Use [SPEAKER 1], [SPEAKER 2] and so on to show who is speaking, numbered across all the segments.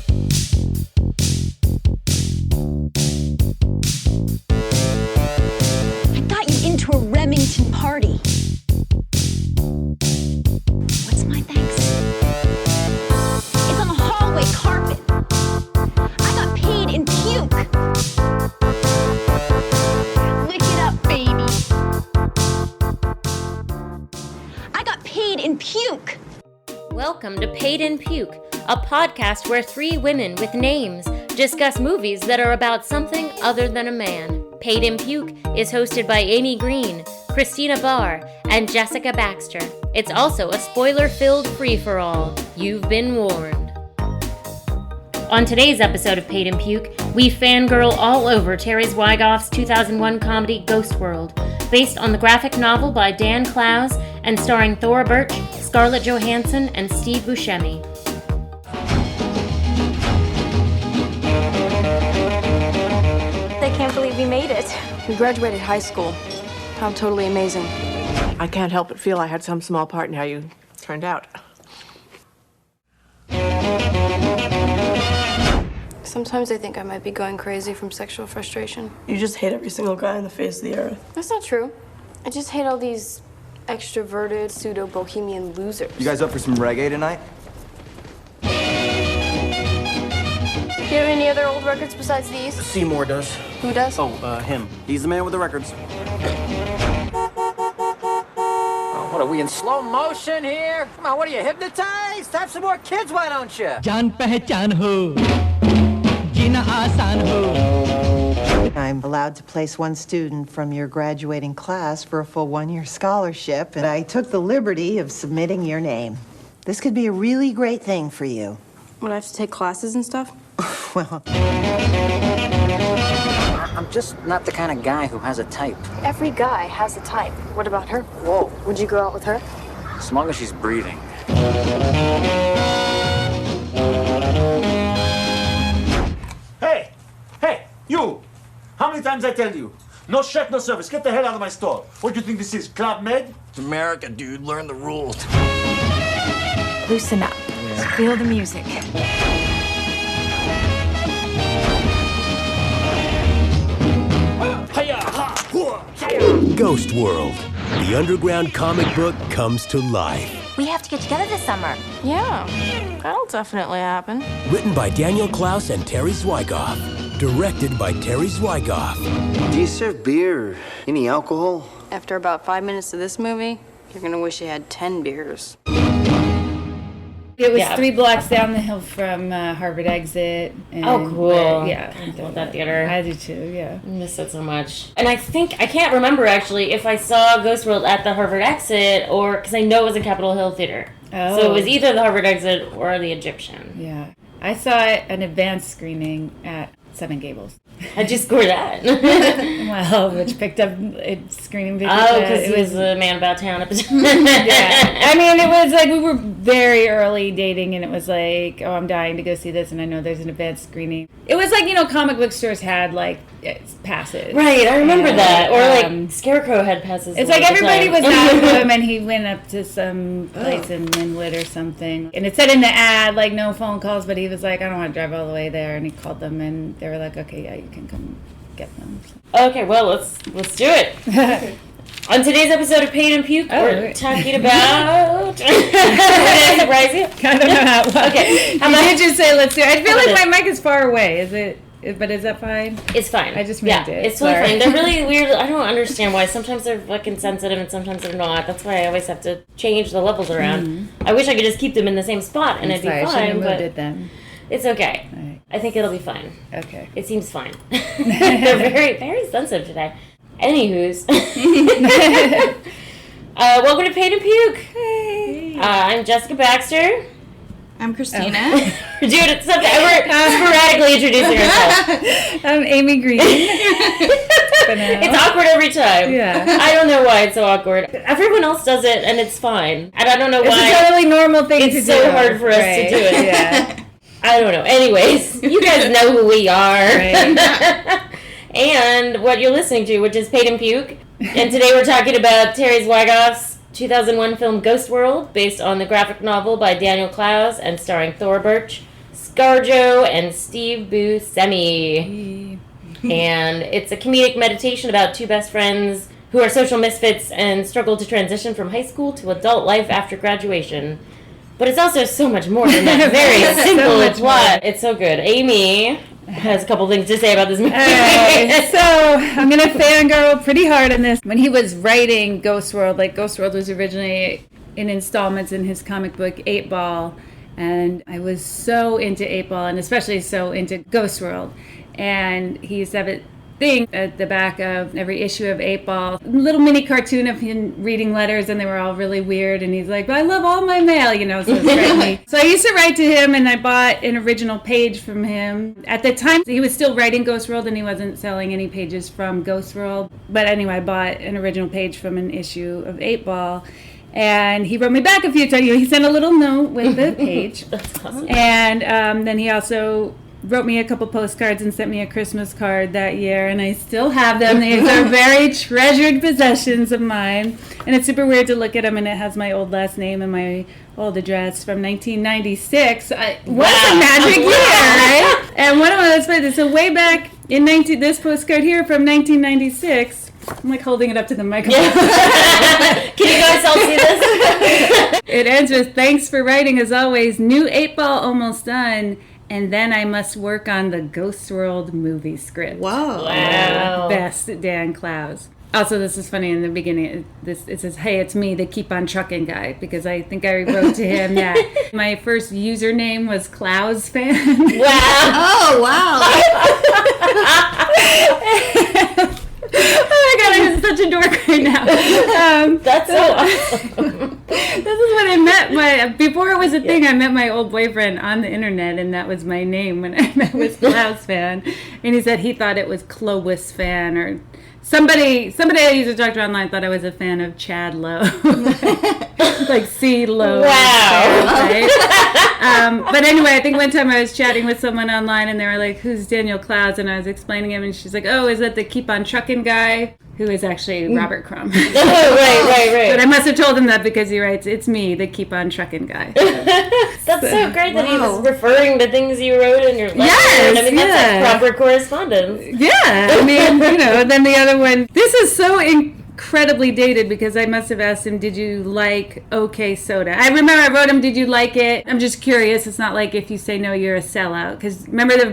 [SPEAKER 1] I got you into a Remington party. What's my thanks? It's on the hallway carpet. I got paid in puke. Lick it up, baby. I got paid in puke.
[SPEAKER 2] Welcome to Paid in Puke, a podcast where three women with names discuss movies that are about something other than a man. Paid in Puke is hosted by Amy Green, Christina Barr, and Jessica Baxter. It's also a spoiler-filled free-for-all. You've been warned. On today's episode of Paid in Puke, we fangirl all over Terry Zwigoff's 2001 comedy Ghost World, based on the graphic novel by Dan Clowes and starring Thora Birch, Scarlett Johansson, and Steve Buscemi.
[SPEAKER 1] I can't believe we made it.
[SPEAKER 3] We graduated high school. How totally amazing.
[SPEAKER 4] I can't help but feel I had some small part in how you turned out.
[SPEAKER 3] Sometimes I think I might be going crazy from sexual frustration.
[SPEAKER 5] You just hate every single guy on the face of the earth.
[SPEAKER 3] That's not true. I just hate all these extroverted, pseudo-bohemian losers.
[SPEAKER 6] You guys up for some reggae tonight?
[SPEAKER 3] Do you have any other old records besides these?
[SPEAKER 7] Seymour does.
[SPEAKER 3] Who does?
[SPEAKER 7] Him. He's the man with the records. Oh, what are we in slow motion here? Come on, what are you, hypnotized? Have some more kids, why don't you?
[SPEAKER 8] जान पहचान हो जीना आसान हो.
[SPEAKER 9] I'm allowed to place one student from your graduating class for a full one-year scholarship, and I took the liberty of submitting your name. This could be a really great thing for you.
[SPEAKER 3] Would I have to take classes and stuff?
[SPEAKER 9] Well,
[SPEAKER 7] I'm just not the kind of guy who has a type.
[SPEAKER 3] Every guy has a type. What about her?
[SPEAKER 7] Whoa.
[SPEAKER 3] Would you go out with her?
[SPEAKER 7] As long as she's breathing.
[SPEAKER 10] Hey, you! How many times I tell you? No check, no service. Get the hell out of my store. What do you think this is, Club Med?
[SPEAKER 7] It's America, dude. Learn the rules.
[SPEAKER 1] Loosen up. Feel the music.
[SPEAKER 11] Ghost World. The underground comic book comes to life.
[SPEAKER 1] We have to get together this summer.
[SPEAKER 3] Yeah, that'll definitely happen.
[SPEAKER 11] Written by Daniel Clowes and Terry Zwigoff. Directed by Terry Zwigoff.
[SPEAKER 6] Do you serve beer or any alcohol?
[SPEAKER 3] After about 5 minutes of this movie, you're gonna wish you had 10 beers.
[SPEAKER 12] It was 3 blocks down the hill from Harvard Exit. And,
[SPEAKER 2] Oh, cool.
[SPEAKER 12] Yeah.
[SPEAKER 2] I love that theater.
[SPEAKER 12] I do too, yeah.
[SPEAKER 2] I miss it so much. And I can't remember actually if I saw Ghost World at the Harvard Exit or, because I know it was in Capitol Hill Theater.
[SPEAKER 12] Oh.
[SPEAKER 2] So it was either the Harvard Exit or the Egyptian.
[SPEAKER 12] Yeah. I saw an advanced screening at Seven Gables.
[SPEAKER 2] How'd you score that?
[SPEAKER 12] Well, which picked up screening video.
[SPEAKER 2] Oh, because he was the man about town at the time.
[SPEAKER 12] Yeah. I mean, it was like we were very early dating, and it was like, oh, I'm dying to go see this, and I know there's an advanced screening. It was like, comic book stores had like passes.
[SPEAKER 2] Right, I remember that. Or like Scarecrow had passes.
[SPEAKER 12] It's like everybody was at them, and he went up to some place in Linwood or something, and it said in the ad like no phone calls, but he was like, I don't want to drive all the way there, and he called them, and they were like, okay, yeah, you can come get them.
[SPEAKER 2] Okay, well, let's do it. On today's episode of Paid in Puke, we're talking about... Did I surprise you?
[SPEAKER 12] I don't know how.
[SPEAKER 2] Okay.
[SPEAKER 12] You did just say let's do it. I feel like my mic is far away. Is it? But is that fine?
[SPEAKER 2] It's fine.
[SPEAKER 12] I just moved it.
[SPEAKER 2] It's totally fine. They're really weird. I don't understand why. Sometimes they're fucking sensitive and sometimes they're not. That's why I always have to change the levels around. Mm-hmm. I wish I could just keep them in the same spot and it'd be fine, but
[SPEAKER 12] it then.
[SPEAKER 2] It's okay.
[SPEAKER 12] Right.
[SPEAKER 2] I think it'll be fine.
[SPEAKER 12] Okay.
[SPEAKER 2] It seems fine. They're very, very sensitive today. Anywho's. Welcome to Paid in Puke.
[SPEAKER 12] Hey.
[SPEAKER 2] I'm Jessica Baxter.
[SPEAKER 1] I'm Christina.
[SPEAKER 2] We're doing it we're sporadically introducing ourselves.
[SPEAKER 12] I'm Amy Green.
[SPEAKER 2] It's awkward every time.
[SPEAKER 12] Yeah.
[SPEAKER 2] I don't know why it's so awkward. Everyone else does it, and it's fine. And I don't know why.
[SPEAKER 12] It's a totally normal thing to do.
[SPEAKER 2] It's so hard for us to do it.
[SPEAKER 12] Yeah.
[SPEAKER 2] I don't know. Anyways, you guys know who we are.
[SPEAKER 12] Right.
[SPEAKER 2] And what you're listening to, which is Paid in Puke. And today we're talking about Terry Zwigoff's 2001 film Ghost World, based on the graphic novel by Daniel Clowes and starring Thora Birch, ScarJo and Steve Buscemi. And it's a comedic meditation about two best friends who are social misfits and struggle to transition from high school to adult life after graduation. But it's also so much more than that very simple plot. It's so good. Amy has a couple things to say about this movie.
[SPEAKER 12] So I'm going to fangirl pretty hard on this. When he was writing Ghost World, like Ghost World was originally in installments in his comic book 8 Ball, and I was so into 8 Ball and especially so into Ghost World. And he used to have a thing at the back of every issue of 8 Ball, little mini cartoon of him reading letters, and they were all really weird, and he's like, I love all my mail, you know, so it's friendly. So I used to write to him, and I bought an original page from him. At the time, he was still writing Ghost World, and he wasn't selling any pages from Ghost World. But anyway, I bought an original page from an issue of 8 Ball. And he wrote me back a few times. He sent a little note with the page.
[SPEAKER 2] That's awesome.
[SPEAKER 12] And then he also wrote me a couple postcards and sent me a Christmas card that year, and I still have them. These are very treasured possessions of mine, and it's super weird to look at them, and it has my old last name and my old address from 1996. What a magic year, right? And one of those places, so way back in this postcard here from 1996, I'm like holding it up to the microphone.
[SPEAKER 2] Can you guys all see this?
[SPEAKER 12] It ends with, thanks for writing as always, new 8 Ball almost done. And then I must work on the Ghost World movie script.
[SPEAKER 2] Wow.
[SPEAKER 12] Best Dan Clowes. Also, this is funny in the beginning. It says, hey, it's me, the Keep on Trucking guy, because I think I wrote to him that my first username was Clowes fan.
[SPEAKER 2] Wow.
[SPEAKER 3] Oh, wow.
[SPEAKER 12] Oh my God, I'm such a dork right now.
[SPEAKER 2] That's so awesome.
[SPEAKER 12] This is when I met before it was a thing, I met my old boyfriend on the internet, and that was my name when I met with Clowes fan. And he said he thought it was Clovis fan, or somebody I used to talk to online thought I was a fan of Chad Lowe. Like C. Lowe.
[SPEAKER 2] Wow.
[SPEAKER 12] Right? But anyway, I think one time I was chatting with someone online, and they were like, who's Daniel Clowes? And I was explaining him, and she's like, oh, is that the Keep on Trucking guy? Who is actually Robert Crumb.
[SPEAKER 2] Right.
[SPEAKER 12] But I must have told him that because he writes, it's me, the Keep on Trucking guy.
[SPEAKER 2] That's so great that he was referring to things you wrote in your letter.
[SPEAKER 12] Yes,
[SPEAKER 2] I mean, that's like proper correspondence.
[SPEAKER 12] Yeah, I mean, you know, then the other one, this is so incredibly dated because I must have asked him, did you like OK Soda? I remember I wrote him, did you like it? I'm just curious. It's not like if you say no, you're a sellout. Because remember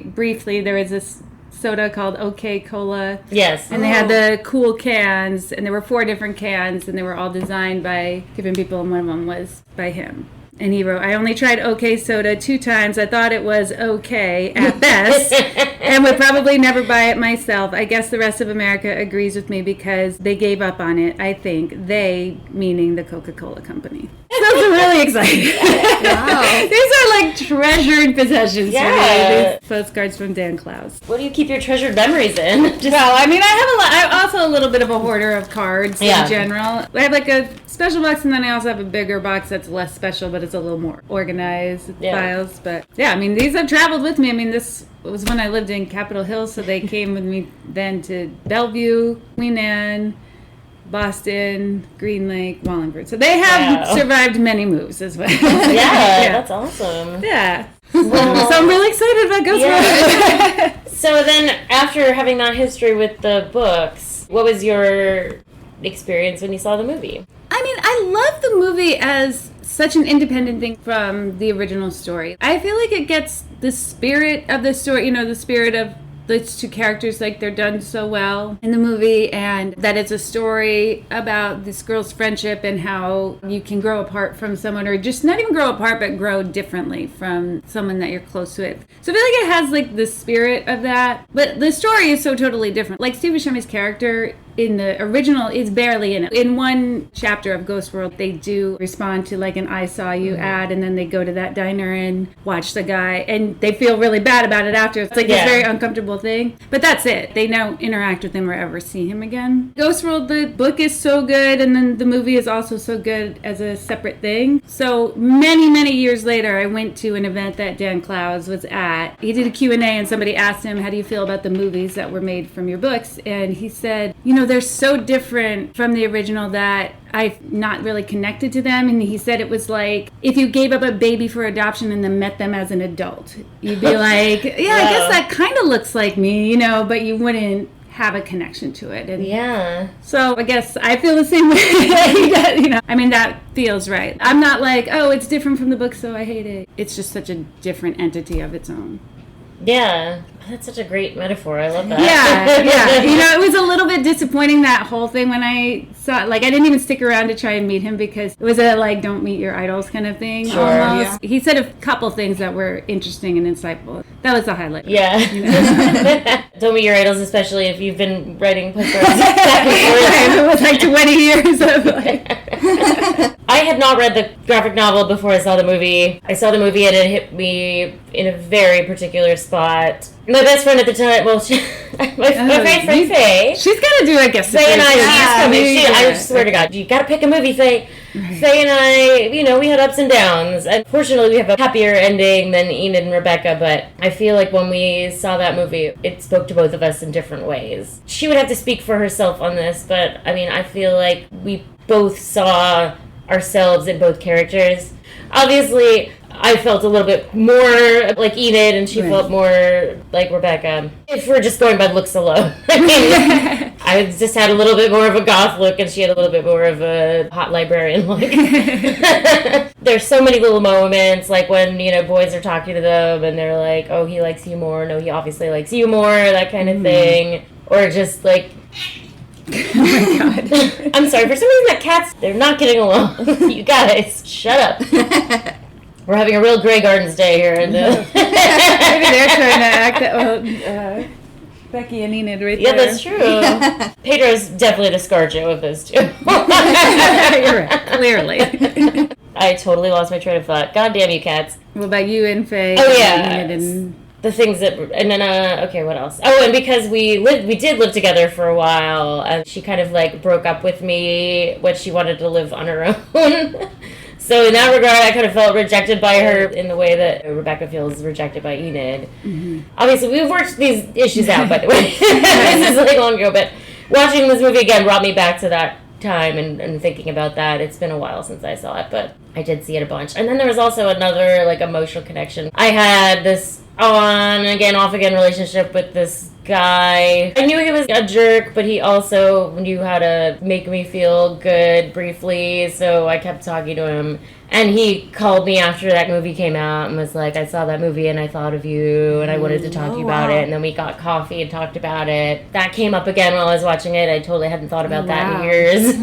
[SPEAKER 12] briefly, there was this soda called OK Cola.
[SPEAKER 2] Yes.
[SPEAKER 12] And they had the cool cans, and there were 4 different cans, and they were all designed by different people, and one of them was by him. And he wrote, I only tried OK Soda 2 times. I thought it was okay at best and would probably never buy it myself. I guess the rest of America agrees with me because they gave up on it, I think. They, meaning the Coca-Cola company. So I'm really excited. Wow. These are like treasured possessions for me. These postcards from Dan Clowes.
[SPEAKER 2] What do you keep your treasured memories in?
[SPEAKER 12] Well, I mean, I'm also a little bit of a hoarder of cards in general. I have like a special box, and then I also have a bigger box that's less special, but it's a little more organized files. But yeah, I mean, these have traveled with me. I mean, this was when I lived in Capitol Hill, so they came with me then to Bellevue, Queen Anne, Boston, Green Lake, Wallingford. So they have survived many moves as well.
[SPEAKER 2] Yeah, that's awesome.
[SPEAKER 12] Yeah. So I'm really excited about Ghost World.
[SPEAKER 2] So then, after having that history with the books, what was your experience when you saw the movie?
[SPEAKER 12] I mean, I love the movie as such an independent thing from the original story. I feel like it gets the spirit of the story, you know, the spirit of those 2 characters, like they're done so well in the movie, and that it's a story about this girl's friendship and how you can grow apart from someone, or just not even grow apart, but grow differently from someone that you're close with. So I feel like it has like the spirit of that, but the story is so totally different. Like Steve Buscemi's character in the original is barely in it. In one chapter of Ghost World, they do respond to like an I saw you ad, and then they go to that diner and watch the guy, and they feel really bad about it after. It's like this very uncomfortable thing. But that's it. They don't interact with him or ever see him again. Ghost World, the book is so good, and then the movie is also so good as a separate thing. So many, many years later, I went to an event that Dan Clowes was at. He did a Q&A, and somebody asked him, how do you feel about the movies that were made from your books? And he said, you know, they're so different from the original that I've not really connected to them. And he said it was like if you gave up a baby for adoption and then met them as an adult. You'd be like, yeah, I guess that kind of looks like me, but you wouldn't have a connection to it. And
[SPEAKER 2] yeah.
[SPEAKER 12] So I guess I feel the same way. I mean, that feels right. I'm not like, oh, it's different from the book, so I hate it. It's just such a different entity of its own.
[SPEAKER 2] Yeah. That's such a great metaphor. I love that.
[SPEAKER 12] Yeah. It was a little bit disappointing, that whole thing, when I saw it. Like, I didn't even stick around to try and meet him because it was a, like, don't meet your idols kind of thing.
[SPEAKER 2] Sure.
[SPEAKER 12] Almost. Yeah. He said a couple things that were interesting and insightful. That was the highlight.
[SPEAKER 2] Yeah. Don't meet your idols, especially if you've been writing postcards.
[SPEAKER 12] It was like 20 years of, like...
[SPEAKER 2] I had not read the graphic novel before I saw the movie. I saw the movie and it hit me in a very particular spot. My best friend at the time, my friend Faye.
[SPEAKER 12] She's got to do, I guess.
[SPEAKER 2] Faye and I swear to God, you got to pick a movie, Faye. Right. Faye and I, we had ups and downs. Unfortunately, we have a happier ending than Enid and Rebecca, but I feel like when we saw that movie, it spoke to both of us in different ways. She would have to speak for herself on this, but I feel like we both saw ourselves in both characters. Obviously, I felt a little bit more like Enid, and she felt more like Rebecca. If we're just going by looks alone. I just had a little bit more of a goth look, and she had a little bit more of a hot librarian look. There's so many little moments, like when, boys are talking to them, and they're like, oh, he likes you more. No, he obviously likes you more, that kind of thing. Or just like...
[SPEAKER 12] Oh my God.
[SPEAKER 2] I'm sorry, for some reason that cats, they're not getting along. You guys, shut up. We're having a real Grey Gardens day here. And,
[SPEAKER 12] maybe they're trying to act Becky and Enid right there.
[SPEAKER 2] Yeah, that's true. Yeah. Pedro's definitely the ScarJo of those two.
[SPEAKER 12] You're right, clearly.
[SPEAKER 2] I totally lost my train of thought. God damn you, cats.
[SPEAKER 12] What about you and Faye?
[SPEAKER 2] Oh, yeah.
[SPEAKER 12] Enid and...
[SPEAKER 2] The things that, and then, okay, what else? Oh, and because we did live together for a while, and she kind of, like, broke up with me when she wanted to live on her own. So in that regard, I kind of felt rejected by her in the way that Rebecca feels rejected by Enid. Mm-hmm. Obviously, we've worked these issues out, by the way. This is, like, long ago, but watching this movie again brought me back to that time and thinking about that. It's been a while since I saw it, but I did see it a bunch. And then there was also another, like, emotional connection. I had this on again, off again relationship with this guy. I knew he was a jerk, but he also knew how to make me feel good briefly, so I kept talking to him. And he called me after that movie came out and was like, I saw that movie and I thought of you and I wanted to talk to you about it. And then we got coffee and talked about it. That came up again while I was watching it. I totally hadn't thought about that in years.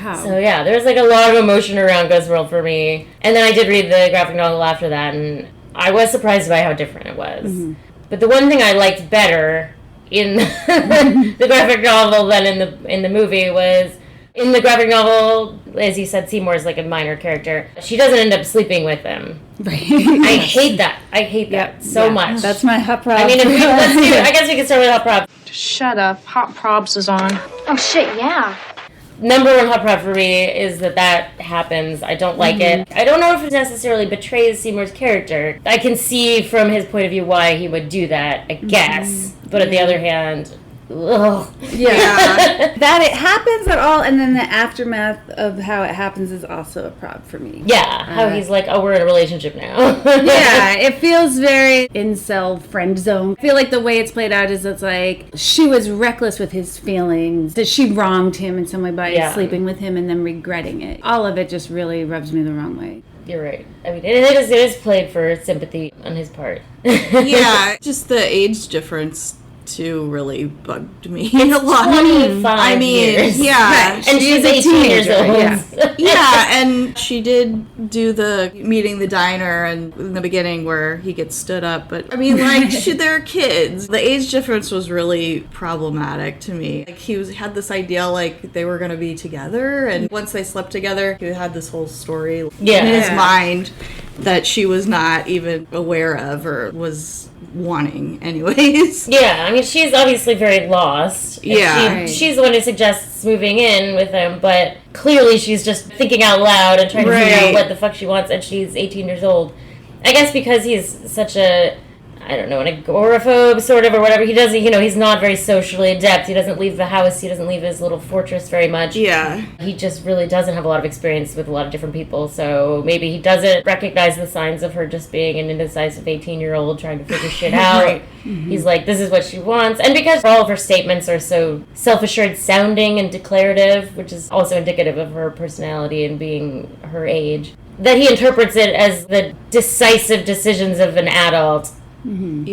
[SPEAKER 2] Wow. So yeah, there was like a lot of emotion around Ghost World for me. And then I did read the graphic novel after that, and I was surprised by how different it was. Mm-hmm. But the one thing I liked better in the graphic novel than in the movie was, in the graphic novel, as you said, Seymour is like a minor character. She doesn't end up sleeping with him. Right. I hate that. I hate that so much.
[SPEAKER 12] That's my hot prop.
[SPEAKER 2] I mean, I guess we can start with hot prop.
[SPEAKER 13] Shut up. Hot probs is on.
[SPEAKER 1] Oh, shit, yeah.
[SPEAKER 2] Number one hot prop for me is that happens. I don't like it. I don't know if it necessarily betrays Seymour's character. I can see from his point of view why he would do that, I guess. But on the other hand, ugh.
[SPEAKER 12] Yeah. That it happens at all, and then the aftermath of how it happens is also a prop for me.
[SPEAKER 2] Yeah, how he's like, oh, we're in a relationship now.
[SPEAKER 12] Yeah, it feels very incel friend zone. I feel like the way it's played out is it's like, she was reckless with his feelings, that she wronged him in some way by sleeping with him and then regretting it. All of it just really rubs me the wrong way.
[SPEAKER 2] You're right. I mean, it is played for sympathy on his part.
[SPEAKER 14] Yeah, just the age difference too really bugged me a lot.
[SPEAKER 2] 25 years.
[SPEAKER 14] Yeah.
[SPEAKER 2] Right. And she's 18 years old.
[SPEAKER 14] Yeah, and she did do the meeting the diner and in the beginning where he gets stood up, but I mean, like, they're kids. The age difference was really problematic to me. Like, he had this idea like they were going to be together, and once they slept together, he had this whole story in his mind that she was not even aware of or was wanting anyways.
[SPEAKER 2] Yeah, I mean, she's obviously very lost.
[SPEAKER 14] Yeah.
[SPEAKER 2] She's the one who suggests moving in with him, but clearly she's just thinking out loud and trying to figure out what the fuck she wants, and she's 18 years old. I guess because he's such a... I don't know, an agoraphobe sort of or whatever. He doesn't, he's not very socially adept. He doesn't leave the house. He doesn't leave his little fortress very much.
[SPEAKER 14] Yeah.
[SPEAKER 2] He just really doesn't have a lot of experience with a lot of different people. So maybe he doesn't recognize the signs of her just being an indecisive 18-year-old trying to figure shit out.
[SPEAKER 14] Right.
[SPEAKER 2] He's like, this is what she wants. And because all of her statements are so self-assured sounding and declarative, which is also indicative of her personality and being her age, that he interprets it as the decisive decisions of an adult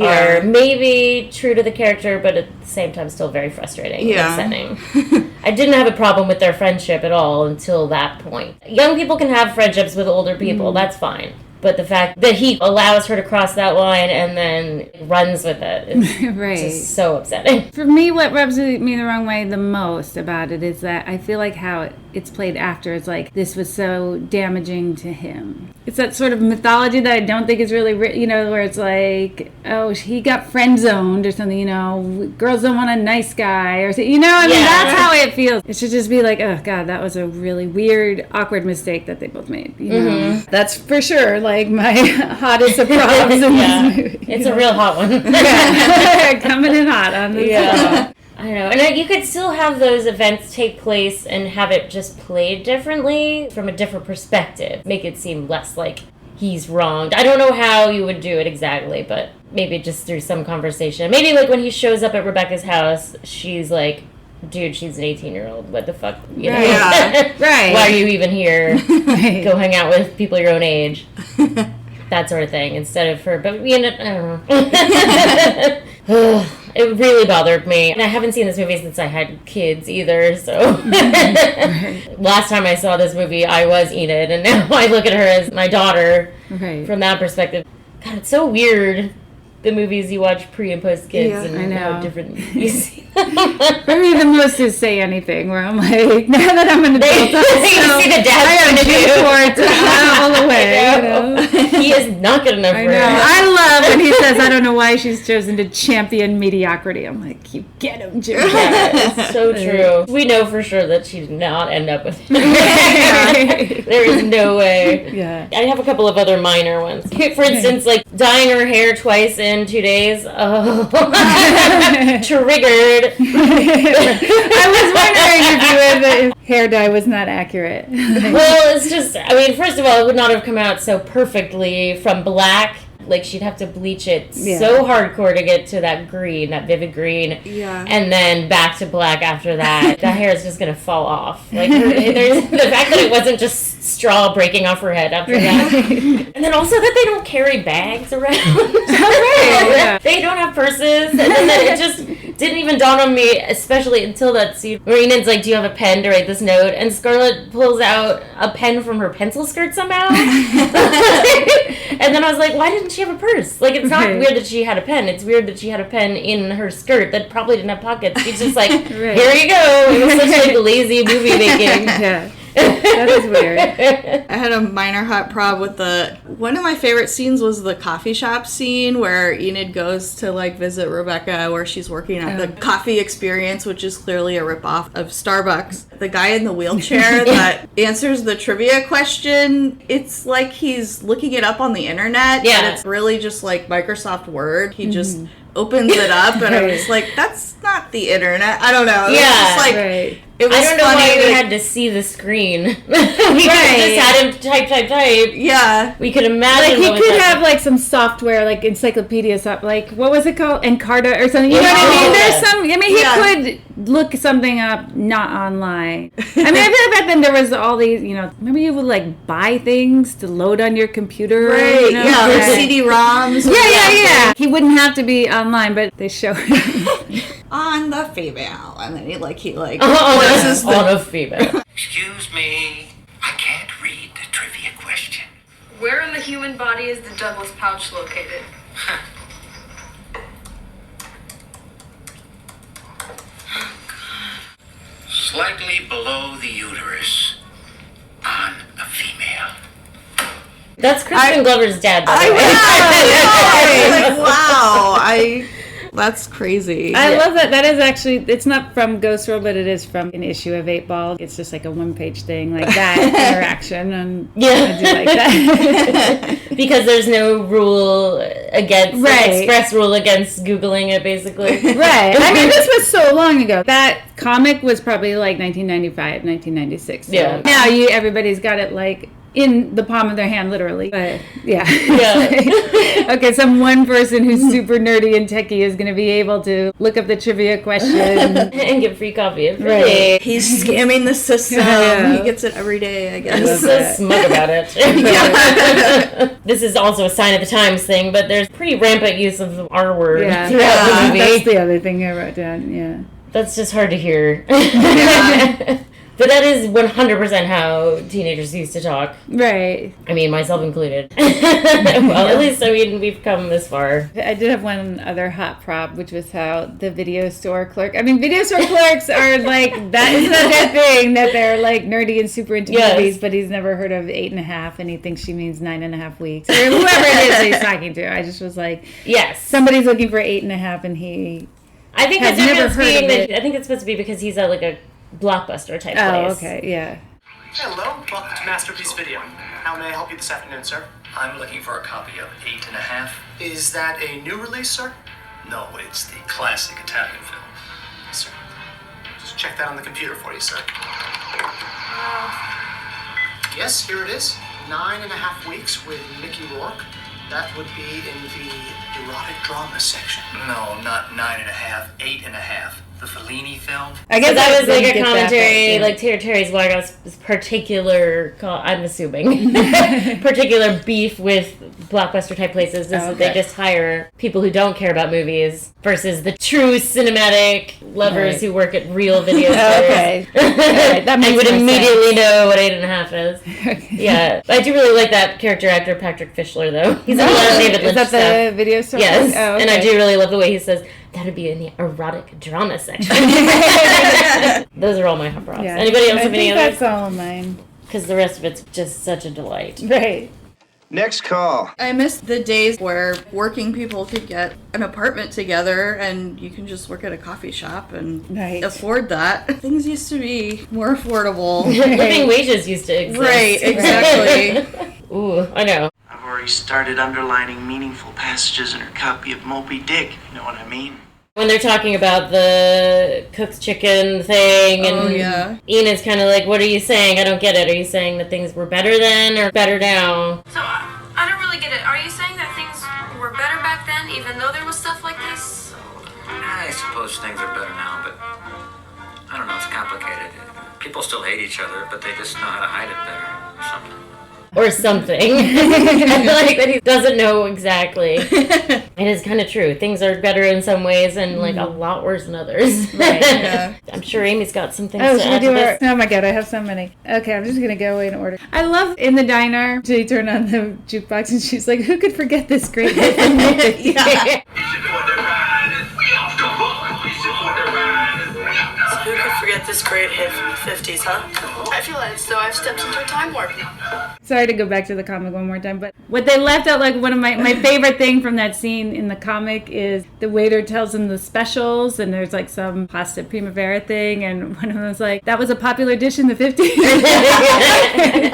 [SPEAKER 2] are maybe true to the character, but at the same time still very frustrating and upsetting. I didn't have a problem with their friendship at all until that point. Young people can have friendships with older people, that's fine. But the fact that he allows her to cross that line and then runs with it is just so upsetting.
[SPEAKER 12] For me, what rubs me the wrong way the most about it is that I feel like how it's played after. It's like, this was so damaging to him. It's that sort of mythology that I don't think is really, where it's like, oh, he got friend-zoned or something, girls don't want a nice guy or something, that's how it feels. It should just be like, oh, God, that was a really weird, awkward mistake that they both made, That's for sure, like, my hottest of props in this movie.
[SPEAKER 2] It's a real hot one.
[SPEAKER 12] Coming in hot on this.
[SPEAKER 2] Yeah. I don't know. And you could still have those events take place and have it just played differently from a different perspective. Make it seem less like he's wronged. I don't know how you would do it exactly, but maybe just through some conversation. Maybe like when he shows up at Rebecca's house, she's like, dude, she's an 18-year-old. What the fuck?
[SPEAKER 12] Right.
[SPEAKER 2] Why are you even here? Go hang out with people your own age. That sort of thing. Instead of her, but I don't know. It really bothered me. And I haven't seen this movie since I had kids either, so. Last time I saw this movie, I was Enid, and now I look at her as my daughter from that perspective. God, it's so weird. The movies you watch pre and post kids and how different you see them.
[SPEAKER 12] For me, the most is Say Anything, where I'm like, now that I'm an adult,
[SPEAKER 2] you see the dad's
[SPEAKER 12] all the way.
[SPEAKER 2] He is not good enough for her.
[SPEAKER 12] I love when he says, I don't know why she's chosen to champion mediocrity. I'm like, you get him, Jim.
[SPEAKER 2] Yeah, it's so true. We know for sure that she did not end up with him. There is no way.
[SPEAKER 12] Yeah.
[SPEAKER 2] I have a couple of other minor ones. For instance, like dyeing her hair twice in 2 days. Oh. Triggered.
[SPEAKER 12] I was wondering if hair dye was not accurate.
[SPEAKER 2] Well, it's just, first of all, it would not have come out so perfectly from black. Like, she'd have to bleach it so hardcore to get to that green, that vivid green. Yeah. And then back to black after that. The hair is just going to fall off. Like, there's the fact that it wasn't just straw breaking off her head after that. And then also that they don't carry bags around. They don't have purses. And then it just didn't even dawn on me, especially until that scene where Enid's like, do you have a pen to write this note? And Scarlett pulls out a pen from her pencil skirt somehow. And then I was like, why didn't she have a purse? Like, it's not weird that she had a pen. It's weird that she had a pen in her skirt that probably didn't have pockets. She's just like, here you go. It was such like lazy movie making.
[SPEAKER 12] Yeah. That is weird.
[SPEAKER 14] I had a minor hot prob with one of my favorite scenes was the coffee shop scene where Enid goes to like visit Rebecca where she's working at the coffee experience, which is clearly a ripoff of Starbucks. The guy in the wheelchair that answers the trivia question, it's like he's looking it up on the internet. Yeah. And it's really just like Microsoft Word. He just opens it up and I'm just like, that's not the internet. I don't know. It was just like, it was
[SPEAKER 2] I don't know
[SPEAKER 14] funny
[SPEAKER 2] why we had to see the screen. We could have just had him type.
[SPEAKER 14] Yeah.
[SPEAKER 2] We could imagine.
[SPEAKER 12] Like, he could have, like, some software, like, encyclopedia stuff, like, what was it called? Encarta or something. You know what I mean? There's some, he could look something up not online. I feel like back then there was all these, remember you would, like, buy things to load on your computer?
[SPEAKER 14] Right, like CD-ROMs.
[SPEAKER 12] Yeah. He wouldn't have to be online, but they show him.
[SPEAKER 14] On the female. And then he
[SPEAKER 2] on a female.
[SPEAKER 15] Excuse me, I can't read the trivia question.
[SPEAKER 16] Where in the human body is the Douglas pouch located?
[SPEAKER 15] Slightly below the uterus on a female.
[SPEAKER 2] That's Crispin Glover's dad, by the way.
[SPEAKER 14] I was like, wow. That's crazy.
[SPEAKER 12] I love that. That is actually, it's not from Ghost World, but it is from an issue of 8 Ball. It's just like a one-page thing, like that interaction. And I do like that.
[SPEAKER 2] Because there's no rule against, express rule against Googling it, basically.
[SPEAKER 12] Right. I mean, this was so long ago. That comic was probably like 1995, 1996. So now everybody's got it like in the palm of their hand, literally. But okay, some one person who's super nerdy and techie is going to be able to look up the trivia question
[SPEAKER 2] and get free coffee.
[SPEAKER 14] Right. He's scamming the system. He gets it every day, I guess.
[SPEAKER 2] He's so smug about it. This is also a sign of the times thing, but there's pretty rampant use of the R word throughout the movie.
[SPEAKER 12] That's the other thing I wrote down. Yeah.
[SPEAKER 2] That's just hard to hear. But that is 100% how teenagers used to talk.
[SPEAKER 12] Right.
[SPEAKER 2] I mean, myself included. Well, at least we've come this far.
[SPEAKER 12] I did have one other hot prop, which was how the video store clerk... I mean, video store clerks are like... That is not their thing, that they're like nerdy and super into movies, but he's never heard of 8.5, and he thinks she means 9.5 weeks. Or whoever it is he's talking to. I just was like...
[SPEAKER 2] Yes.
[SPEAKER 12] Somebody's looking for 8.5, and he...
[SPEAKER 2] I think I think it's supposed to be because he's at like a Blockbuster type place.
[SPEAKER 12] Oh, okay, yeah.
[SPEAKER 17] Hello, welcome to Masterpiece Video. How may I help you this afternoon, sir?
[SPEAKER 15] I'm looking for a copy of 8.5.
[SPEAKER 17] Is that a new release, sir?
[SPEAKER 15] No, it's the classic Italian film.
[SPEAKER 17] Yes, sir. Just check that on the computer for you, sir. Yes, here it is. 9.5 weeks with Mickey Rourke. That would be in the erotic drama section.
[SPEAKER 15] No, not 9.5, 8.5. The Fellini film.
[SPEAKER 2] I guess that was like a commentary, like Terry Zwigoff's particular, I'm assuming, particular beef with Blockbuster type places is that they just hire people who don't care about movies versus the true cinematic lovers who work at real video stores.
[SPEAKER 12] That makes
[SPEAKER 2] and would
[SPEAKER 12] more
[SPEAKER 2] immediately
[SPEAKER 12] sense.
[SPEAKER 2] know what 8.5 is. Yeah, I do really like that character actor Patrick Fischler though. He's in a lot of David Lynch
[SPEAKER 12] stuff. Is that the
[SPEAKER 2] stuff.
[SPEAKER 12] video store?
[SPEAKER 2] Yes,
[SPEAKER 12] Oh, okay.
[SPEAKER 2] and I do really love the way he says that would be in the erotic drama section. Those are all my hot props.
[SPEAKER 12] Yeah.
[SPEAKER 2] Anybody else have any others?
[SPEAKER 12] That's all of mine.
[SPEAKER 2] Because the rest of it's just such a delight.
[SPEAKER 12] Right.
[SPEAKER 6] Next call.
[SPEAKER 14] I miss the days where working people could get an apartment together and you can just work at a coffee shop and afford that. Things used to be more affordable.
[SPEAKER 2] Living wages used to exist.
[SPEAKER 14] Right, exactly.
[SPEAKER 2] Ooh, I know.
[SPEAKER 18] I've already started underlining meaningful passages in her copy of Moby Dick, if you know what I mean.
[SPEAKER 2] When they're talking about the cooked chicken thing, and Enid's kind of like, what are you saying? I don't get it. Are you saying that things were better then or better now?
[SPEAKER 16] So, I don't really get it. Are you saying that things were better back then, even though there was stuff like this?
[SPEAKER 7] I suppose things are better now, but I don't know, it's complicated. People still hate each other, but they just know how to hide it better or something.
[SPEAKER 2] Or something. I feel like that he doesn't know exactly. It is kind of true. Things are better in some ways and like a lot worse in others.
[SPEAKER 12] Right, yeah.
[SPEAKER 2] I'm sure Amy's got some things
[SPEAKER 12] Oh,
[SPEAKER 2] to
[SPEAKER 12] should
[SPEAKER 2] add
[SPEAKER 12] we
[SPEAKER 2] to
[SPEAKER 12] do
[SPEAKER 2] this.
[SPEAKER 12] Oh my god, I have so many. Okay, I'm just gonna go in order. I love in the diner, they turn on the jukebox and she's like, who could forget this great hit from the 50s?
[SPEAKER 5] Who could forget this great hit from the 50s, huh?
[SPEAKER 16] I feel as though I've stepped into a time warp.
[SPEAKER 12] Sorry to go back to the comic one more time, but what they left out, like one of my favorite thing from that scene in the comic is the waiter tells them the specials and there's like some pasta primavera thing and one of them was like, that was a popular dish in the 50s.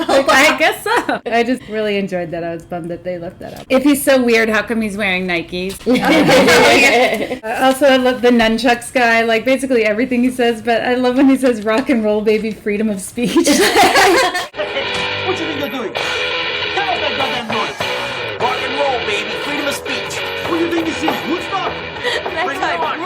[SPEAKER 12] Like, I guess so. I just really enjoyed that. I was bummed that they left that out. If he's so weird, how come he's wearing Nikes? Also, I love the nunchucks guy, like basically everything he says, but I love when he says rock and roll, baby, freedom of speech.
[SPEAKER 10] What you think you're doing? Turn up that goddamn noise! Rock and roll, baby, freedom of speech. What do you think this is? Woodstock? Bring it on.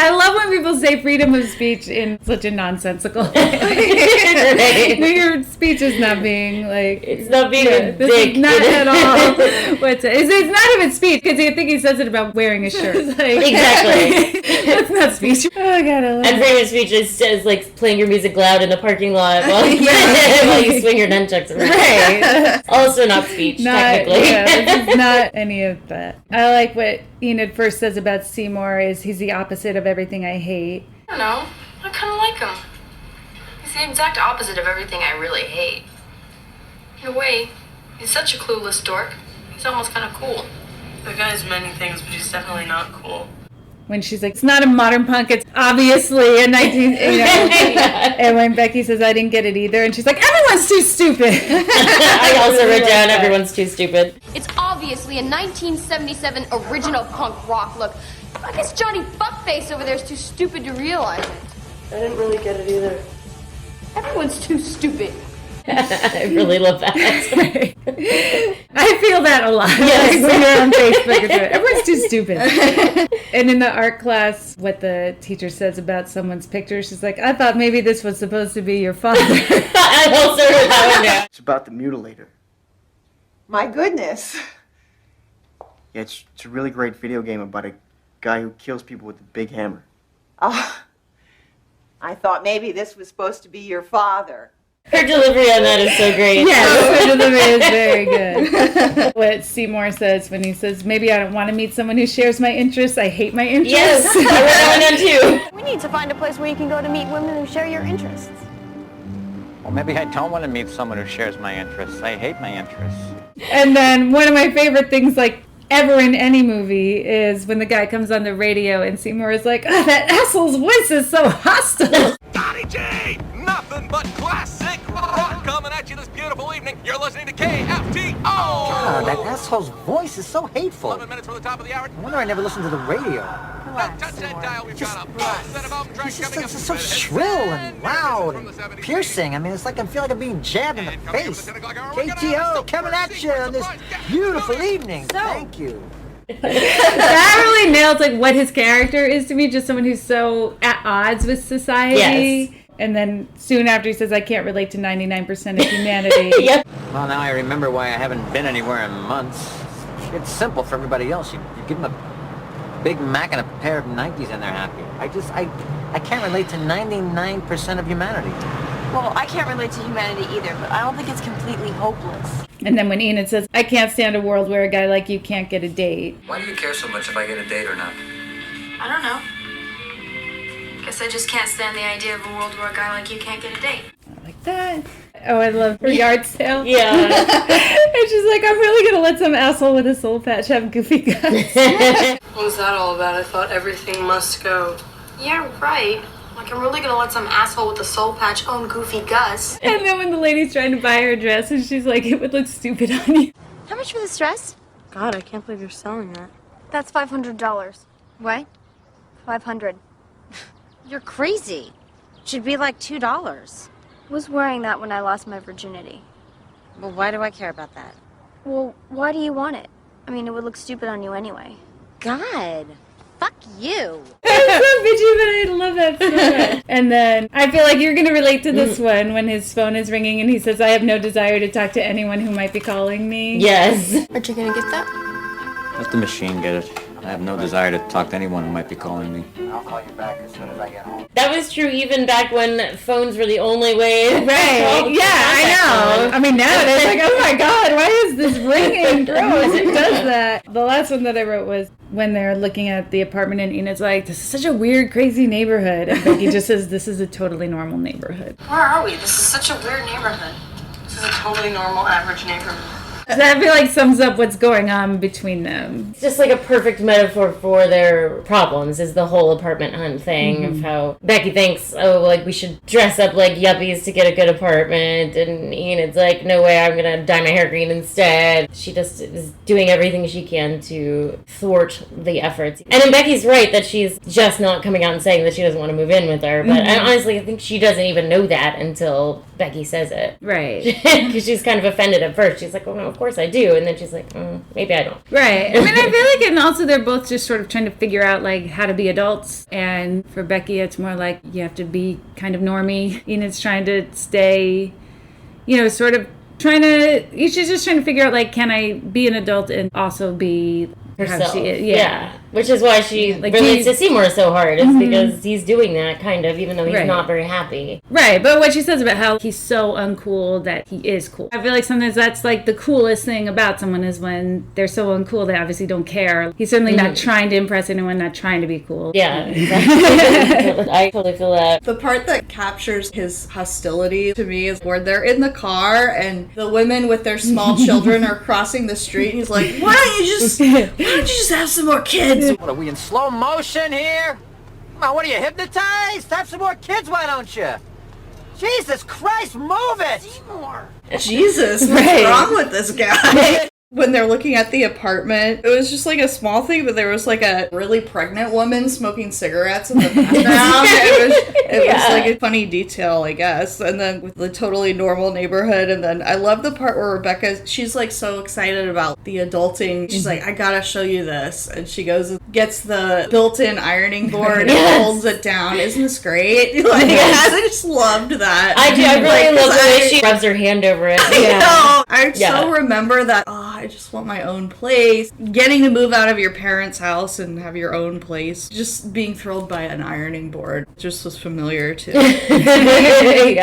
[SPEAKER 12] I love when people say freedom of speech in such a nonsensical way. Your speech is not being like...
[SPEAKER 2] It's not being a
[SPEAKER 12] this
[SPEAKER 2] dick.
[SPEAKER 12] Is not at all. It's not even speech, because I think he says it about wearing a shirt. Like,
[SPEAKER 2] Exactly.
[SPEAKER 12] That's not speech. Oh, God, I love
[SPEAKER 2] And freedom of speech is like playing your music loud in the parking lot while you swing your nunchucks around.
[SPEAKER 12] Right.
[SPEAKER 2] Also not speech, technically.
[SPEAKER 12] This is not any of that. I like what Enid first says about Seymour is he's the opposite of everything I hate.
[SPEAKER 16] I don't know. I kind of like him. He's the exact opposite of everything I really hate. In a way, he's such a clueless dork. He's almost kind of cool.
[SPEAKER 5] The guy's many things, but he's definitely not cool.
[SPEAKER 12] when she's like, it's not a modern punk, it's obviously a 19, and when Becky says, I didn't get it either, and she's like, everyone's too stupid.
[SPEAKER 2] I also wrote down, everyone's too stupid.
[SPEAKER 16] It's obviously a 1977 original punk rock look. I guess Johnny Fuckface over there is too stupid to realize it.
[SPEAKER 5] I didn't really get it either.
[SPEAKER 16] Everyone's too stupid.
[SPEAKER 2] I really love that.
[SPEAKER 12] I feel that a lot.
[SPEAKER 2] Yes.
[SPEAKER 12] Like when you're on Facebook, everyone's too stupid. And in the art class, what the teacher says about someone's picture, she's like, I thought maybe this was supposed to be your father.
[SPEAKER 2] I also heard that one down.
[SPEAKER 6] It's about the mutilator.
[SPEAKER 9] My goodness.
[SPEAKER 6] Yeah, it's a really great video game about a guy who kills people with a big hammer.
[SPEAKER 9] Oh, I thought maybe this was supposed to be your father.
[SPEAKER 2] Her delivery on that is so great.
[SPEAKER 12] Yes, her delivery is very good. What Seymour says when he says, maybe I don't want to meet someone who shares my interests, I hate my interests.
[SPEAKER 2] Yes, I wrote that one down too.
[SPEAKER 3] We need to find a place where you can go to meet women who share your interests.
[SPEAKER 7] Well, maybe I don't want to meet someone who shares my interests. I hate my interests.
[SPEAKER 12] And then one of my favorite things, like, ever in any movie is when the guy comes on the radio and Seymour is like, oh, that asshole's voice is so hostile.
[SPEAKER 19] Donnie J! Nothing but classic rock coming at you this beautiful evening. You're listening to KFTO!
[SPEAKER 10] God, that asshole's voice is so hateful.
[SPEAKER 19] 11 minutes from the top of the hour.
[SPEAKER 10] I wonder I never listened to the radio. It's so shrill and loud and piercing. I mean, it's like I feel like I'm being jabbed in the face. KTO coming at you on this beautiful evening. Thank you.
[SPEAKER 12] That really nails like what his character is to me, just someone who's so at odds with society.
[SPEAKER 2] Yes.
[SPEAKER 12] And then soon after he says, I can't relate to 99% of humanity.
[SPEAKER 2] Yep.
[SPEAKER 7] Well, now I remember why I haven't been anywhere in months. It's simple for everybody else. You give them a Big Mac and a pair of Nikes and they're happy. I can't relate to 99% of humanity.
[SPEAKER 3] Well, I can't relate to humanity either, but I don't think it's completely hopeless.
[SPEAKER 12] And then when Enid says, I can't stand a world where a guy like you can't get a date.
[SPEAKER 7] Why do you care so much if I get a date or not?
[SPEAKER 16] I don't know. Guess I just can't stand the idea of a world where a guy like you can't get a date.
[SPEAKER 12] Like that. Oh, I love her yard sale.
[SPEAKER 2] Yeah.
[SPEAKER 12] And she's like, I'm really going to let some asshole with a soul patch have goofy guts.
[SPEAKER 5] What was that all about? I thought everything must go.
[SPEAKER 16] Yeah, right. Like, I'm really gonna let some asshole with a soul patch own Goofy Gus.
[SPEAKER 12] And then when the lady's trying to buy her dress, and she's like, it would look stupid on you.
[SPEAKER 3] How much for this dress?
[SPEAKER 5] God, I can't believe you're selling that.
[SPEAKER 3] That's $500.
[SPEAKER 1] What?
[SPEAKER 3] 500.
[SPEAKER 1] You're crazy. Should be like $2.
[SPEAKER 3] Was wearing that when I lost my virginity.
[SPEAKER 1] Well, why do I care about that?
[SPEAKER 3] Well, why do you want it? I mean, it would look stupid on you anyway.
[SPEAKER 1] God. Fuck you.
[SPEAKER 12] I'm so bitchy, but I love that so much. And then I feel like you're going to relate to this one when his phone is ringing and he says, I have no desire to talk to anyone who might be calling me.
[SPEAKER 2] Yes.
[SPEAKER 3] Aren't you going to get that?
[SPEAKER 7] Let the machine get it. I have no desire to talk to anyone who might be calling me.
[SPEAKER 6] I'll call you back as soon as I get home.
[SPEAKER 2] That was true even back when phones were the only way.
[SPEAKER 12] Right. Yeah, I know. I mean, nowadays, like, oh my God, why is this ringing? Gross. Who does that? The last one that I wrote was when they're looking at the apartment and Enid's like, this is such a weird, crazy neighborhood. And Becky just says, this is a totally normal neighborhood.
[SPEAKER 16] Where are we? This is such a weird neighborhood.
[SPEAKER 5] This is a totally normal, average neighborhood.
[SPEAKER 12] So that I feel like sums up what's going on between them.
[SPEAKER 2] It's just like a perfect metaphor for their problems is the whole apartment hunt thing of how Becky thinks, oh, like we should dress up like yuppies to get a good apartment, and Enid's like, no way, I'm gonna dye my hair green instead. She just is doing everything she can to thwart the efforts. And then Becky's right that she's just not coming out and saying that she doesn't want to move in with her, but I honestly think she doesn't even know that until Becky says it.
[SPEAKER 12] Right.
[SPEAKER 2] Because she's kind of offended at first. She's like, oh no, of course I do. And then she's like, maybe I don't.
[SPEAKER 12] Right. I mean, I feel like, and also they're both just sort of trying to figure out, like, how to be adults. And for Becky, it's more like you have to be kind of normie. Enid's trying to stay, you know, sort of trying to, she's just trying to figure out, like, can I be an adult and also be
[SPEAKER 2] herself?
[SPEAKER 12] How she is?
[SPEAKER 2] Yeah. Which is why she relates to Seymour so hard. It's because he's doing that, kind of, even though he's not very happy.
[SPEAKER 12] Right, but what she says about how he's so uncool that he is cool. I feel like sometimes that's like the coolest thing about someone is when they're so uncool they obviously don't care. He's certainly not trying to impress anyone, not trying to be cool.
[SPEAKER 2] Yeah, exactly. I totally feel that.
[SPEAKER 14] The part that captures his hostility to me is where they're in the car and the women with their small children are crossing the street and he's like, why don't you just have some more kids?
[SPEAKER 10] kids. What, are we in slow motion here? Come on, what are you, hypnotized? Have some more kids, why don't you? Jesus Christ, move it! Seymour.
[SPEAKER 14] Jesus, what's wrong with this guy? When they're looking at the apartment, it was just like a small thing, but there was like a really pregnant woman smoking cigarettes in the background. It was like a funny detail, I guess. And then with the totally normal neighborhood, and then I love the part where Rebecca, she's like so excited about the adulting. She's like, I gotta show you this. And she goes and gets the built-in ironing board and holds it down. Isn't this great? Like, I just loved that.
[SPEAKER 2] I do. I really love the way she rubs her hand over it.
[SPEAKER 14] I so remember that. I just want my own place. Getting to move out of your parents' house and have your own place. Just being thrilled by an ironing board just was familiar to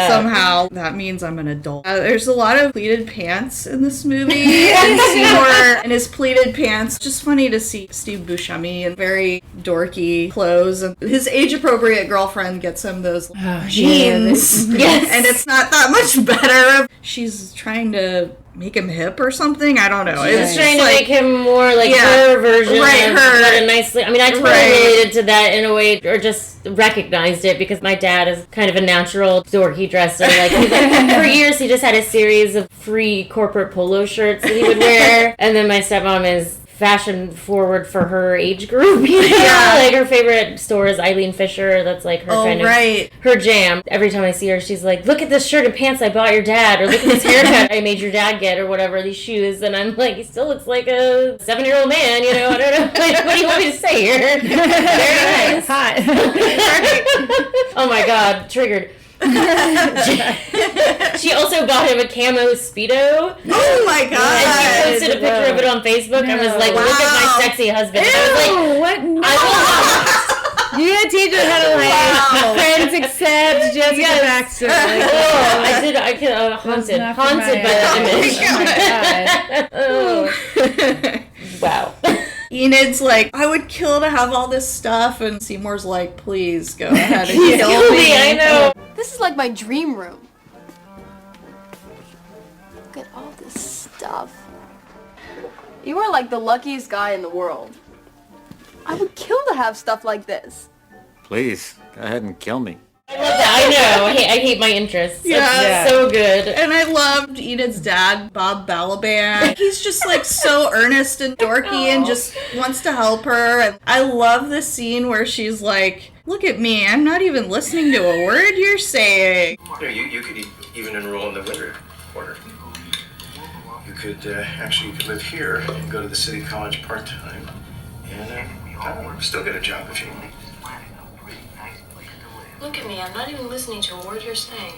[SPEAKER 14] somehow that means I'm an adult. There's a lot of pleated pants in this movie. And Seymour in his pleated pants. Just funny to see Steve Buscemi in very dorky clothes. And his age-appropriate girlfriend gets him those jeans.
[SPEAKER 2] Yes.
[SPEAKER 14] And it's not that much better. She's trying to make him hip or something. I don't know.
[SPEAKER 2] She's trying to make him more like her version of what a nicely. I mean, I totally related to that in a way, or just recognized it because my dad is kind of a natural dorky dresser. Like for years, he just had a series of free corporate polo shirts that he would wear, and then my stepmom is fashion forward for her age group, you know? Like her favorite store is Eileen Fisher. That's like her kind of her jam. Every time I see her, she's like, look at this shirt and pants I bought your dad, or look at this haircut I made your dad get, or whatever, these shoes. And I'm like, he still looks like a 7-year-old man, you know? I don't know. Like, what do you want me to say here? Very nice. Hot. Oh my God, triggered. She also bought him a camo Speedo.
[SPEAKER 14] Oh my God.
[SPEAKER 2] And she posted a picture of it on Facebook and was like, look at my sexy husband. And I was like,
[SPEAKER 12] what?
[SPEAKER 2] I will.
[SPEAKER 12] You gotta teach her how to like friends accept Jessica Baxter. Like,
[SPEAKER 2] I get haunted by that image. Wow.
[SPEAKER 14] Enid's like, I would kill to have all this stuff, and Seymour's like, please go ahead and kill me.
[SPEAKER 2] I know.
[SPEAKER 3] This is like my dream room. Look at all this stuff. You are like the luckiest guy in the world. I would kill to have stuff like this.
[SPEAKER 7] Please, go ahead and kill me.
[SPEAKER 2] I love that. I know. I hate my interests. It's so good.
[SPEAKER 14] And I loved Enid's dad, Bob Balaban. He's just like so earnest and dorky and just wants to help her. And I love the scene where she's like, look at me, I'm not even listening to a word you're saying.
[SPEAKER 17] You could even enroll in the winter quarter. You could actually live here and go to the city college part-time and still get a job if you want.
[SPEAKER 16] Look at me, I'm not even listening to a word you're saying.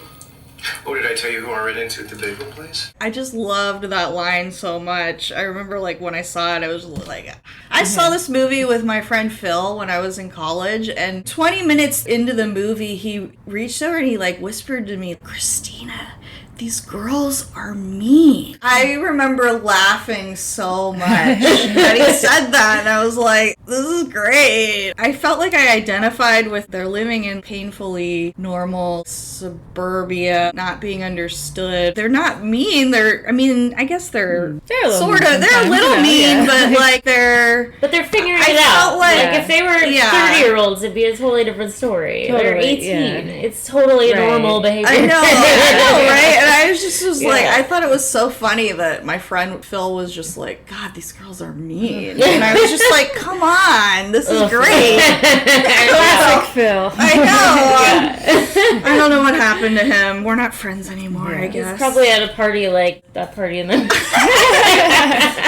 [SPEAKER 17] Oh, did I tell you who I ran into at the bagel place?
[SPEAKER 14] I just loved that line so much. I remember like when I saw it, I was like, I saw this movie with my friend Phil when I was in college, and 20 minutes into the movie, he reached over and he like whispered to me, Christina, these girls are mean. I remember laughing so much that he said that, and I was like, this is great. I felt like I identified with they're living in painfully normal suburbia, not being understood. They're not mean. I guess they're sort of, they're a little mean, but like they're
[SPEAKER 2] figuring it out. Like if they were 30-year-olds, it'd be a totally different story. Totally, they're 18. It's totally normal behavior.
[SPEAKER 14] I know, right? And I was like, I thought it was so funny that my friend Phil was just like, God, these girls are mean. And I was just like, come on, this is great.
[SPEAKER 12] Classic Phil.
[SPEAKER 14] I know. I don't know what happened to him. We're not friends anymore, I guess.
[SPEAKER 2] He's probably at a party like that party in the...
[SPEAKER 14] You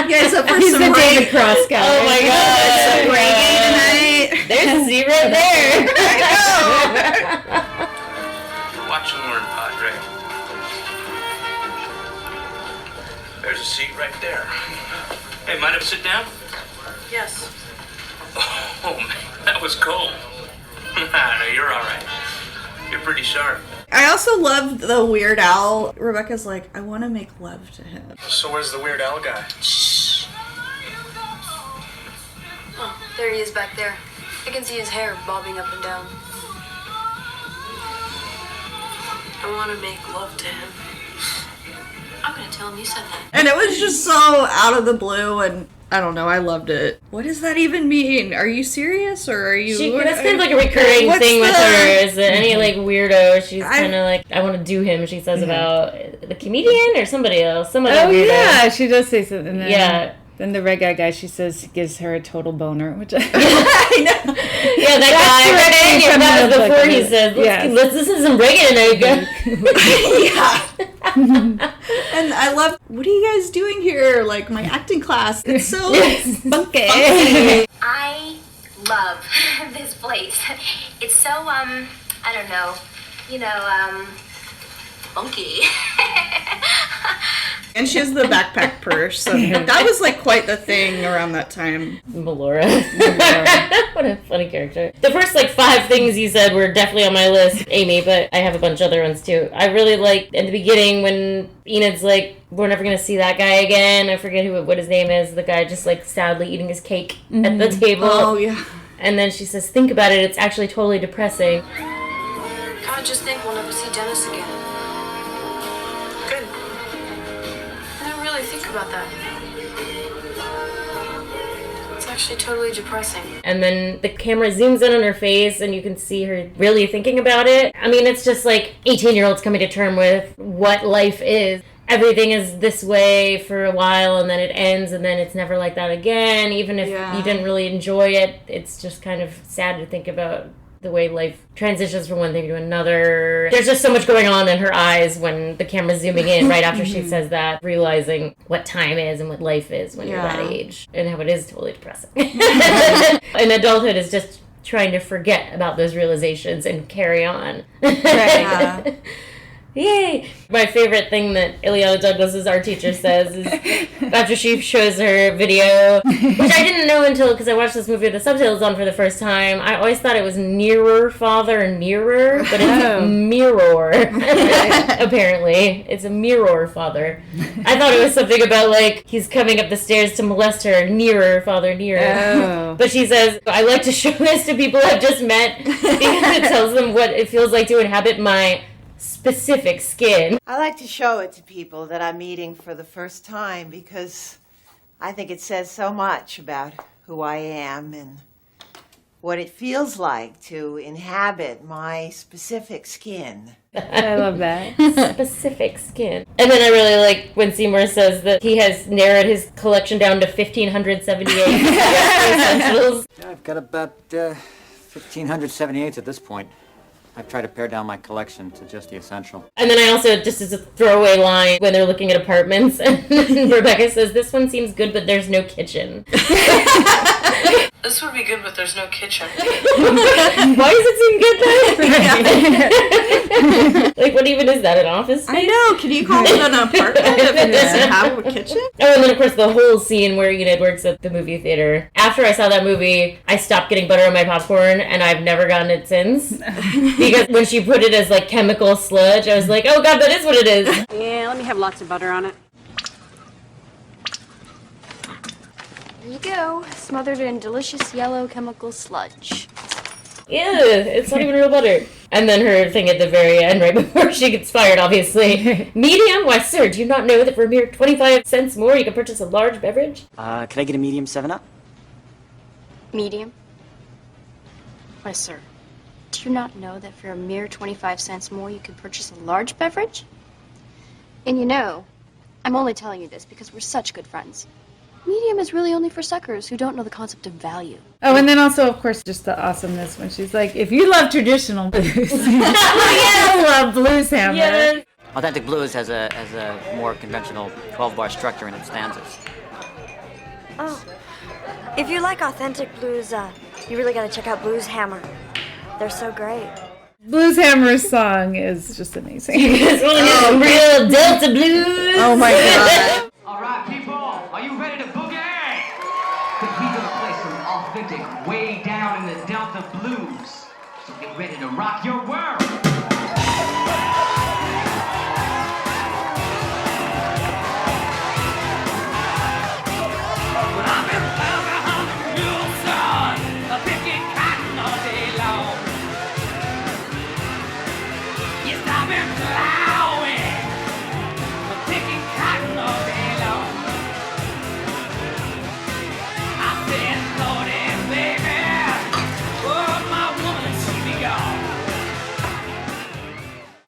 [SPEAKER 14] guys up for
[SPEAKER 2] He's
[SPEAKER 14] some
[SPEAKER 2] the David
[SPEAKER 14] reggae?
[SPEAKER 2] Cross guy. Oh my God.
[SPEAKER 14] Some reggae tonight?
[SPEAKER 2] There's a Z right there.
[SPEAKER 18] Watch and learn, Padre. There's a seat right there. Hey, mind if I sit down?
[SPEAKER 16] Yes.
[SPEAKER 18] Oh, man, that was cold. No, you're all right. You're pretty sharp.
[SPEAKER 14] I also loved the Weird Al. Rebecca's like, I want to make love to him.
[SPEAKER 17] So where's the Weird Al guy?
[SPEAKER 16] Oh, there he is back there. I can see his hair bobbing up and down. I want to make love to him. I'm gonna tell him you said that.
[SPEAKER 14] And it was just so out of the blue, and I don't know, I loved it. What does that even mean? Are you serious, or are you...
[SPEAKER 2] That's kind of like a recurring thing with her, is that any, like, weirdo, she's kind of like, I want to do him, she says about the comedian or somebody else. Some other weirdo.
[SPEAKER 12] Yeah, she does say something. Then the red guy, she says, gives her a total boner, which I know.
[SPEAKER 2] Yeah, that was before he said, let's listen to some reggae
[SPEAKER 14] Yeah. And I love, what are you guys doing here? Like, my acting class. It's so funky.
[SPEAKER 1] I love this place. It's so, I don't know, funky.
[SPEAKER 14] And she has the backpack purse. So that was like quite the thing around that time.
[SPEAKER 2] Melora. What a funny character. The first 5 things you said were definitely on my list, Amy, but I have a bunch of other ones too. I really liked in the beginning when Enid's like, we're never going to see that guy again. I forget what his name is. The guy just sadly eating his cake at the table.
[SPEAKER 14] Oh, yeah.
[SPEAKER 2] And then she says, think about it. It's actually totally depressing.
[SPEAKER 16] God, just think we'll never see Dennis again. Good. I didn't really think about that. It's actually totally depressing.
[SPEAKER 2] And then the camera zooms in on her face and you can see her really thinking about it. I mean, it's just 18-year-olds coming to terms with what life is. Everything is this way for a while and then it ends and then it's never like that again. Even if you didn't really enjoy it, it's just kind of sad to think about the way life transitions from one thing to another. There's just so much going on in her eyes when the camera's zooming in right after she says that, realizing what time is and what life is when you're that age and how it is totally depressing. And adulthood is just trying to forget about those realizations and carry on.
[SPEAKER 14] Right.
[SPEAKER 2] Yay! My favorite thing that Ileana Douglas' art teacher says is after she shows her video, which I didn't know until because I watched this movie with the subtitles on for the first time. I always thought it was nearer father, nearer, but it's mirror. Apparently, it's a mirror father. I thought it was something about he's coming up the stairs to molest her, nearer father, nearer.
[SPEAKER 12] Oh.
[SPEAKER 2] But she says, I like to show this to people I've just met because it tells them what it feels like to inhabit my specific skin.
[SPEAKER 9] I like to show it to people that I'm meeting for the first time because I think it says so much about who I am and what it feels like to inhabit my specific skin.
[SPEAKER 12] I love that.
[SPEAKER 2] Specific skin. And then I really like when Seymour says that he has narrowed his collection down to 1,578 essentials.
[SPEAKER 7] I've got about 1,578 at this point. I've tried to pare down my collection to just the essential.
[SPEAKER 2] And then I also, just as a throwaway line, when they're looking at apartments, and Rebecca says, this one seems good, but there's no kitchen.
[SPEAKER 5] This would be good, but there's no kitchen.
[SPEAKER 2] Why does it seem good then? What even is that, an office space?
[SPEAKER 14] I know, can you call it an apartment if it doesn't have a kitchen?
[SPEAKER 2] Oh, and then of course the whole scene where Enid works at the movie theater. After I saw that movie, I stopped getting butter on my popcorn, and I've never gotten it since. Because when she put it as chemical sludge, I was like, oh god, that is what it is.
[SPEAKER 20] Yeah, let me have lots of butter on it.
[SPEAKER 1] Here you go, smothered in delicious yellow chemical sludge.
[SPEAKER 2] Ew, it's not even real butter. And then her thing at the very end, right before she gets fired, obviously. Medium? Why, sir, do you not know that for a mere 25 cents more you can purchase a large beverage?
[SPEAKER 21] Could I get a medium 7-Up?
[SPEAKER 1] Medium? Why, sir, do you not know that for a mere 25 cents more you can purchase a large beverage? And I'm only telling you this because we're such good friends. Medium is really only for suckers who don't know the concept of value.
[SPEAKER 12] Oh, and then also, of course, just the awesomeness when she's like, if you love traditional blues,
[SPEAKER 2] I
[SPEAKER 12] love Blues Hammer.
[SPEAKER 2] Yes.
[SPEAKER 7] Authentic Blues has a more conventional 12-bar structure in its stanzas.
[SPEAKER 22] Oh, if you like authentic blues, you really got to check out Blues Hammer. They're so great.
[SPEAKER 12] Blues Hammer's song is just amazing.
[SPEAKER 2] It's one of his real Delta blues.
[SPEAKER 14] Oh my god.
[SPEAKER 23] All right, people, are you ready to boogie? Because we're going to play some authentic way down in the Delta blues. So get ready to rock your world.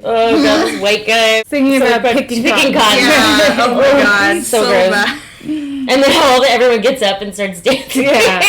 [SPEAKER 2] Oh god, this white guy
[SPEAKER 12] Singing about picking cotton.
[SPEAKER 14] Yeah. Oh my god.
[SPEAKER 2] So gross.
[SPEAKER 14] bad.
[SPEAKER 2] And then everyone gets up and starts dancing.
[SPEAKER 12] Yeah.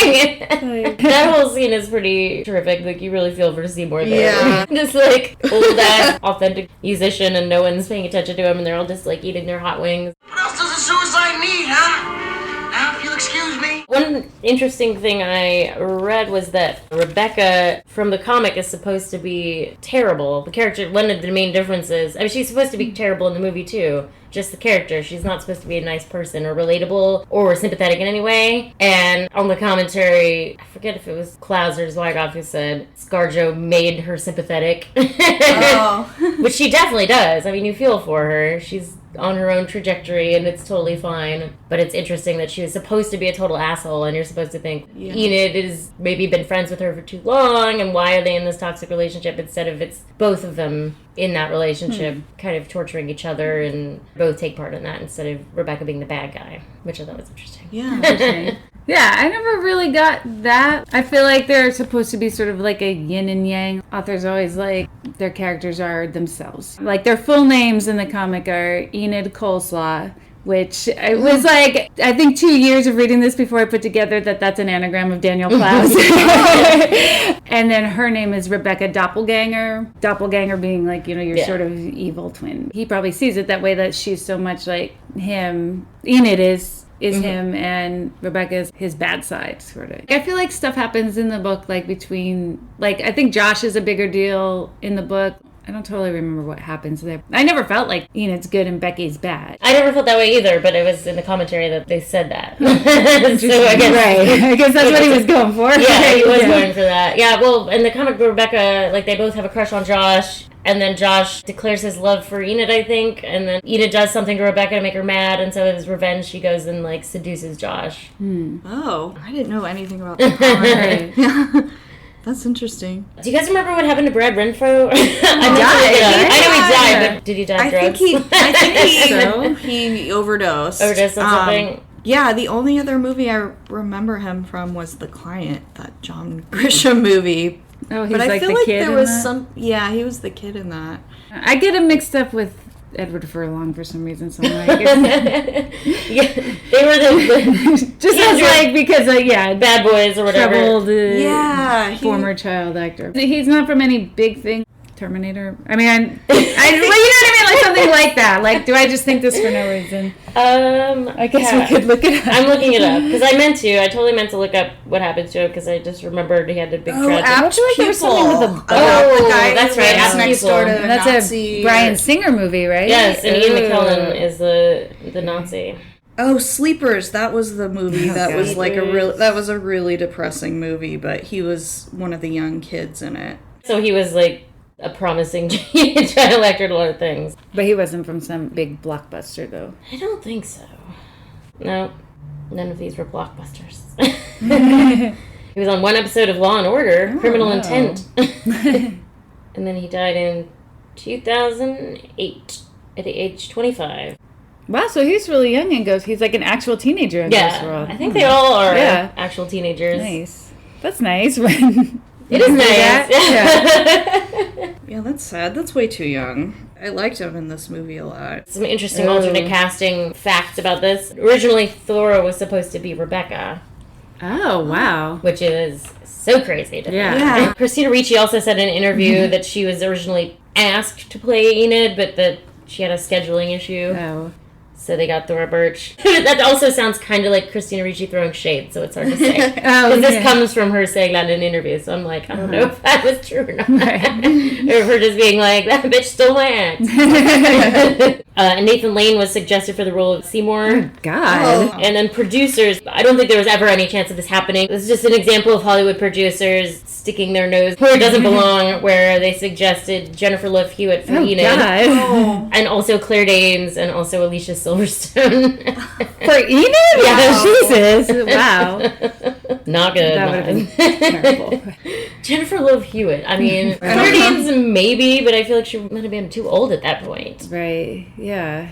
[SPEAKER 2] That whole scene is pretty terrific. Like, you really feel for Seymour there.
[SPEAKER 14] Yeah.
[SPEAKER 2] Just like old ass authentic musician, and no one's paying attention to him, and they're all just like eating their hot wings.
[SPEAKER 15] What else does a suicide need, huh? Now, if you'll excuse me.
[SPEAKER 2] One interesting thing I read was that Rebecca from the comic is supposed to be terrible. The character, one of the main differences, I mean, she's supposed to be terrible in the movie too. Just the character. She's not supposed to be a nice person or relatable or sympathetic in any way. And on the commentary, I forget if it was Clowes or Zwigoff who said ScarJo made her sympathetic.
[SPEAKER 14] Oh.
[SPEAKER 2] Which she definitely does. I mean, you feel for her. She's on her own trajectory and it's totally fine. But it's interesting that she was supposed to be a total asshole and you're supposed to think Enid has maybe been friends with her for too long and why are they in this toxic relationship instead of it's both of them in that relationship kind of torturing each other and both take part in that instead of Rebecca being the bad guy, which I thought was interesting.
[SPEAKER 14] Yeah. Interesting.
[SPEAKER 12] Yeah, I never really got that. I feel like they're supposed to be sort of like a yin and yang. Authors always like their characters are themselves. Like their full names in the comic are Enid Coleslaw, which it was like, I think 2 years of reading this before I put together that that's an anagram of Daniel Clowes. And then her name is Rebecca Doppelganger. Doppelganger being like, you know, your sort of evil twin. He probably sees it that way, that she's so much like him. Enid is him, and Rebecca's his bad side, sort of. I feel like stuff happens in the book, like between, like, I think Josh is a bigger deal in the book. I don't totally remember what happens there. I never felt like Enid's good and Becky's bad.
[SPEAKER 2] I never felt that way either, but it was in the commentary that they said that. So
[SPEAKER 12] I guess that's what he was going for.
[SPEAKER 2] Yeah, he was going for that. Yeah, well, in the comic, Rebecca, like, they both have a crush on Josh, and then Josh declares his love for Enid, I think, and then Enid does something to Rebecca to make her mad, and so as revenge, she goes and, like, seduces Josh.
[SPEAKER 14] Oh, I didn't know anything about that. That's interesting.
[SPEAKER 2] Do you guys remember what happened to Brad Renfro?
[SPEAKER 14] I
[SPEAKER 2] know he died, but did he die of drugs?
[SPEAKER 14] I think he overdosed.
[SPEAKER 2] Overdosed on something?
[SPEAKER 14] Yeah, the only other movie I remember him from was The Client, that John Grisham movie.
[SPEAKER 12] Oh, he's
[SPEAKER 14] but I
[SPEAKER 12] like
[SPEAKER 14] feel
[SPEAKER 12] the
[SPEAKER 14] like
[SPEAKER 12] kid
[SPEAKER 14] there
[SPEAKER 12] in
[SPEAKER 14] was
[SPEAKER 12] that?
[SPEAKER 14] some. Yeah, he was the kid in that.
[SPEAKER 12] I get him mixed up with Edward Furlong for some reason. So I'm like,
[SPEAKER 2] yeah, they were the
[SPEAKER 12] just as like because
[SPEAKER 2] Bad Boys or whatever.
[SPEAKER 12] Troubled, former child actor. He's not from any big thing. Terminator. I mean, you know what I mean, like something like that. Like, do I just think this for no reason?
[SPEAKER 2] I
[SPEAKER 12] guess we could look it up.
[SPEAKER 2] I'm looking it up because I totally meant to look up what happened to him because I just remembered he had a big tragedy.
[SPEAKER 14] Apt
[SPEAKER 12] Like there was something with a
[SPEAKER 14] the guy
[SPEAKER 2] that's right. Apt
[SPEAKER 14] next
[SPEAKER 2] People.
[SPEAKER 14] door to the
[SPEAKER 12] And that's
[SPEAKER 14] Nazi.
[SPEAKER 12] a Bryan Singer movie, right?
[SPEAKER 2] Yes, and Ian McKellen is the Nazi.
[SPEAKER 14] Oh, Sleepers. That was the movie that was like a really depressing movie, but he was one of the young kids in it.
[SPEAKER 2] So he was like a promising child actor in a lot of things.
[SPEAKER 12] But he wasn't from some big blockbuster, though.
[SPEAKER 2] I don't think so. No, none of these were blockbusters. He was on one episode of Law & Order, Criminal Intent. And then he died in 2008 at the age 25.
[SPEAKER 12] Wow, so he's really young in Ghost. He's like an actual teenager in Ghost World.
[SPEAKER 2] I think they all are actual teenagers.
[SPEAKER 12] Nice. That's nice. It
[SPEAKER 2] is nice.
[SPEAKER 14] Yeah, that's sad. That's way too young. I liked him in this movie a lot.
[SPEAKER 2] Some interesting alternate casting facts about this. Originally, Thora was supposed to be Rebecca.
[SPEAKER 12] Oh, wow.
[SPEAKER 2] Which is so crazy to
[SPEAKER 12] Yeah.
[SPEAKER 2] think.
[SPEAKER 12] Yeah.
[SPEAKER 2] Christina Ricci also said in an interview that she was originally asked to play Enid, but that she had a scheduling issue.
[SPEAKER 12] Oh.
[SPEAKER 2] So they got Thora Birch. That also sounds kind of like Christina Ricci throwing shade, so it's hard to say. Because this comes from her saying that in an interview, so I'm like, I don't know if that was true or not. Or her just being like, that bitch stole my act. And Nathan Lane was suggested for the role of Seymour.
[SPEAKER 12] God.
[SPEAKER 2] And then producers, I don't think there was ever any chance of this happening. This is just an example of Hollywood producers sticking their nose where it doesn't belong, where they suggested Jennifer Love Hewitt for Enid. And also Claire Danes, and also Alicia Silverstone.
[SPEAKER 12] For Enid?
[SPEAKER 2] Yeah.
[SPEAKER 12] Jesus. Wow.
[SPEAKER 2] Not good.
[SPEAKER 12] That would have been terrible.
[SPEAKER 2] Jennifer Love Hewitt. I mean, Claire Danes maybe, but I feel like she might have been too old at that point.
[SPEAKER 12] Right. Yeah.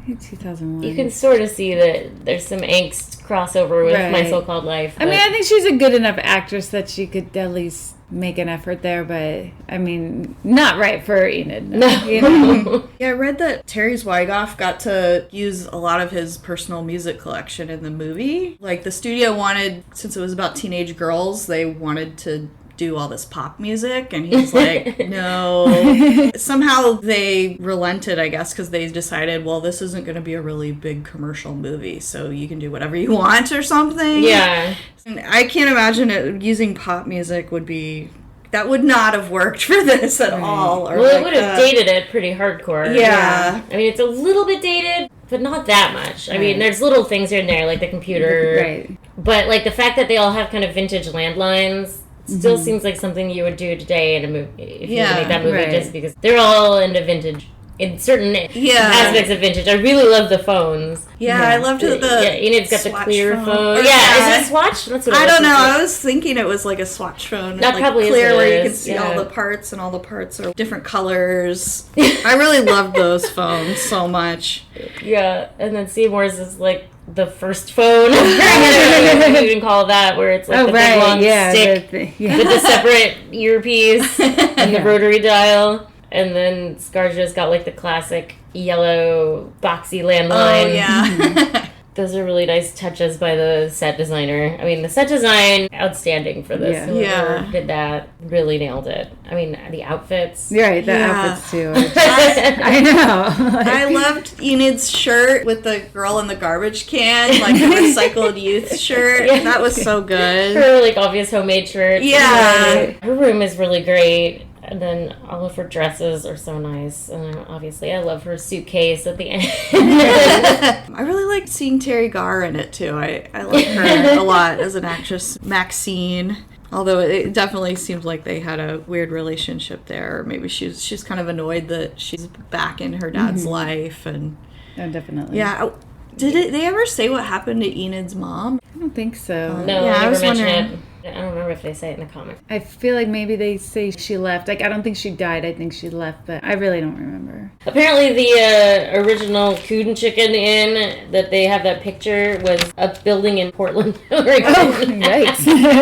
[SPEAKER 12] I think 2001.
[SPEAKER 2] You can sort of see that there's some angst crossover with My So-Called Life.
[SPEAKER 12] I mean, I think she's a good enough actress that she could at least make an effort there, but I mean, not right for Enid.
[SPEAKER 2] No.
[SPEAKER 12] You know?
[SPEAKER 14] Yeah, I read that Terry Zwigoff got to use a lot of his personal music collection in the movie. Like, the studio wanted, since it was about teenage girls, they wanted to do all this pop music, and he's like, no. Somehow they relented, I guess, because they decided, well, this isn't going to be a really big commercial movie, so you can do whatever you want or something.
[SPEAKER 2] Yeah.
[SPEAKER 14] And I can't imagine using pop music would be... That would not have worked for this at all. Or
[SPEAKER 2] well, it would have dated it pretty hardcore.
[SPEAKER 14] Yeah.
[SPEAKER 2] I mean, it's a little bit dated, but not that much. I mean, there's little things here and there, like the computer.
[SPEAKER 12] Right.
[SPEAKER 2] But, like, the fact that they all have kind of vintage landlines still seems like something you would do today in a movie. If you were to make that movie, just because they're all into vintage. In certain aspects of vintage. I really love the phones.
[SPEAKER 14] Yeah, I loved the
[SPEAKER 2] Enid's got the clear phone.
[SPEAKER 14] Or,
[SPEAKER 2] yeah, is it a Swatch? That's what
[SPEAKER 14] I don't know. I was thinking it was like a Swatch phone.
[SPEAKER 2] That
[SPEAKER 14] like
[SPEAKER 2] probably
[SPEAKER 14] clear
[SPEAKER 2] is
[SPEAKER 14] where
[SPEAKER 2] it
[SPEAKER 14] you can
[SPEAKER 2] is,
[SPEAKER 14] see all the parts, and all the parts are different colors. I really loved those phones so much.
[SPEAKER 2] Yeah, and then Seymour's is like the first phone. I don't know what you can call that, where it's like the big long stick with the separate earpiece and the rotary dial. And then Scarja's got like the classic yellow boxy landline.
[SPEAKER 14] Oh, yeah.
[SPEAKER 2] Those are really nice touches by the set designer. I mean, the set design, outstanding for this. Whoever did that really nailed it. I mean, the outfits.
[SPEAKER 12] Right, the outfits too. I know.
[SPEAKER 14] I loved Enid's shirt with the girl in the garbage can, like the recycled youth shirt. That was so good.
[SPEAKER 2] Her like obvious homemade shirt.
[SPEAKER 14] Yeah.
[SPEAKER 2] Her room is really great. And then all of her dresses are so nice. And obviously I love her suitcase at the end.
[SPEAKER 14] I really liked seeing Terry Garr in it too. I like her a lot as an actress. Maxine. Although it definitely seems like they had a weird relationship there. Or maybe she's kind of annoyed that she's back in her dad's life. And
[SPEAKER 12] definitely.
[SPEAKER 14] Yeah. Did they ever say what happened to Enid's mom?
[SPEAKER 12] I don't think so.
[SPEAKER 2] No,
[SPEAKER 14] yeah,
[SPEAKER 2] I
[SPEAKER 14] was
[SPEAKER 2] mention
[SPEAKER 14] wondering.
[SPEAKER 2] it. I don't remember if they say it in the comic.
[SPEAKER 12] I feel like maybe they say she left. Like, I don't think she died. I think she left, but I really don't remember.
[SPEAKER 2] Apparently the original Coon Chicken Inn that they have that picture was a building in Portland, Oregon.
[SPEAKER 12] Oh, right.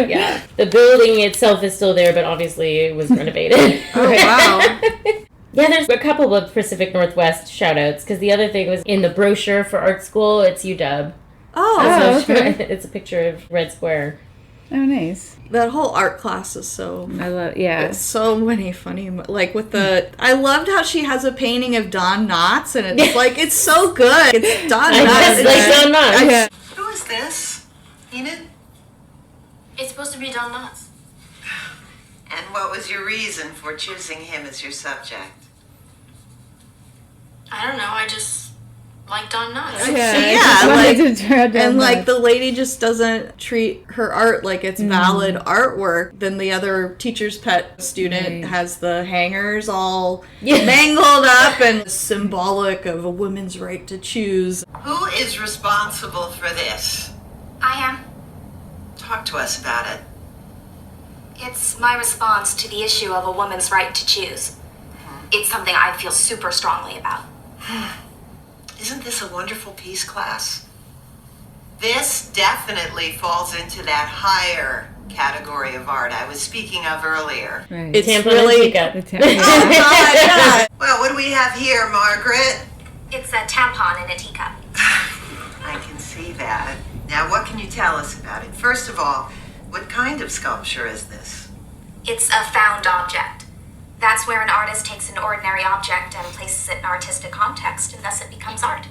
[SPEAKER 2] Yeah. The building itself is still there, but obviously it was renovated.
[SPEAKER 14] Oh, wow.
[SPEAKER 2] Yeah, there's a couple of Pacific Northwest shout-outs, because the other thing was in the brochure for art school, it's UW.
[SPEAKER 14] Oh,
[SPEAKER 12] okay.
[SPEAKER 2] It's a picture of Red Square.
[SPEAKER 12] Oh, nice.
[SPEAKER 14] That whole art class is so...
[SPEAKER 12] I love, yeah.
[SPEAKER 14] So many funny... Like, with the... I loved how she has a painting of Don Knotts, and it's like, it's so good. It's Don Knotts.
[SPEAKER 2] It's like Don Knotts.
[SPEAKER 9] Who is this? Enid?
[SPEAKER 16] It's supposed to be Don Knotts.
[SPEAKER 9] And what was your reason for choosing him as your subject?
[SPEAKER 16] I don't know, I just like Don Knotts.
[SPEAKER 14] Like the lady just doesn't treat her art like it's valid artwork. Then the other teacher's pet student has the hangers all mangled up and symbolic of a woman's right to choose.
[SPEAKER 9] Who is responsible for this?
[SPEAKER 4] I am.
[SPEAKER 9] Talk to us about it.
[SPEAKER 4] It's my response to the issue of a woman's right to choose. It's something I feel super strongly about.
[SPEAKER 9] Isn't this a wonderful piece class? This definitely falls into that higher category of art I was speaking of earlier.
[SPEAKER 12] Right.
[SPEAKER 14] It's
[SPEAKER 2] Tampon
[SPEAKER 14] really...
[SPEAKER 2] and teacup.
[SPEAKER 9] Oh, God, yeah. Well, what do we have here, Margaret?
[SPEAKER 4] It's a tampon in a teacup.
[SPEAKER 9] I can see that. Now, what can you tell us about it? First of all, what kind of sculpture is this?
[SPEAKER 4] It's a found object. That's where an artist takes an ordinary object and places it in artistic context, and thus it becomes art.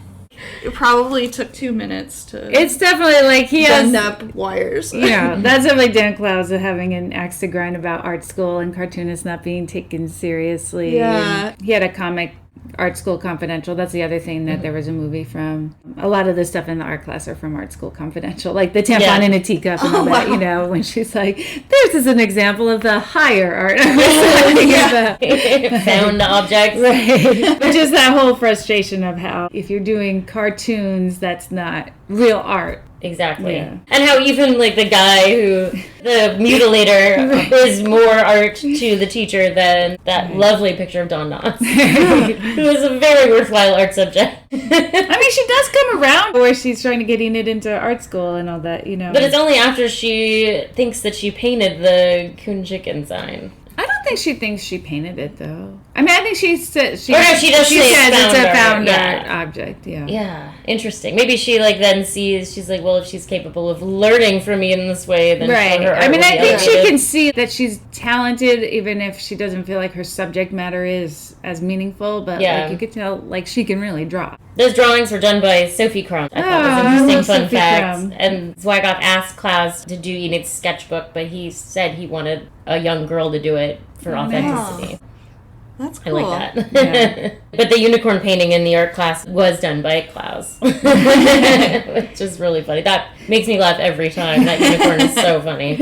[SPEAKER 14] It probably took 2 minutes to...
[SPEAKER 12] It's definitely like he has...
[SPEAKER 14] bend up wires.
[SPEAKER 12] Yeah, that's definitely Dan Clowes having an axe to grind about art school and cartoonists not being taken seriously.
[SPEAKER 14] Yeah.
[SPEAKER 12] And he had a comic, Art School Confidential. That's the other thing that there was a movie from. A lot of the stuff in the art class are from Art School Confidential, like the tampon in a teacup and all that, you know, when she's like, this is an example of the higher art.
[SPEAKER 2] Found objects.
[SPEAKER 12] Right. But just that whole frustration of how if you're doing cartoons, that's not real art.
[SPEAKER 2] Exactly.
[SPEAKER 12] Yeah.
[SPEAKER 2] And how even like the guy who The mutilator is more art to the teacher than that lovely picture of Don Knotts, who is a very worthwhile art subject.
[SPEAKER 12] I mean, she does come around where she's trying to get Enid into art school and all that, you know.
[SPEAKER 2] But it's only after she thinks that she painted the coon chicken sign.
[SPEAKER 12] I don't think she thinks she painted it, though. I mean, I think she says
[SPEAKER 2] she says
[SPEAKER 12] it's a found art object,
[SPEAKER 2] Yeah, interesting. Maybe she, then sees, she's like, well, if she's capable of learning from me in this way, then
[SPEAKER 12] right.
[SPEAKER 2] her art
[SPEAKER 12] I mean,
[SPEAKER 2] will
[SPEAKER 12] I
[SPEAKER 2] be
[SPEAKER 12] think she
[SPEAKER 2] elevated.
[SPEAKER 12] can see that she's talented, even if she doesn't feel like her subject matter is as meaningful, but, you could tell, she can really draw.
[SPEAKER 2] Those drawings were done by Sophie Crumb. I thought was interesting fun
[SPEAKER 12] Sophie
[SPEAKER 2] fact.
[SPEAKER 12] Crumb.
[SPEAKER 2] And Zwigoff asked Clowes to do Enid's sketchbook, but he said he wanted a young girl to do it for authenticity.
[SPEAKER 14] That's
[SPEAKER 2] I
[SPEAKER 14] cool.
[SPEAKER 2] like that. Yeah. But the unicorn painting in the art class was done by Clowes, which is really funny. That makes me laugh every time. That unicorn is so funny.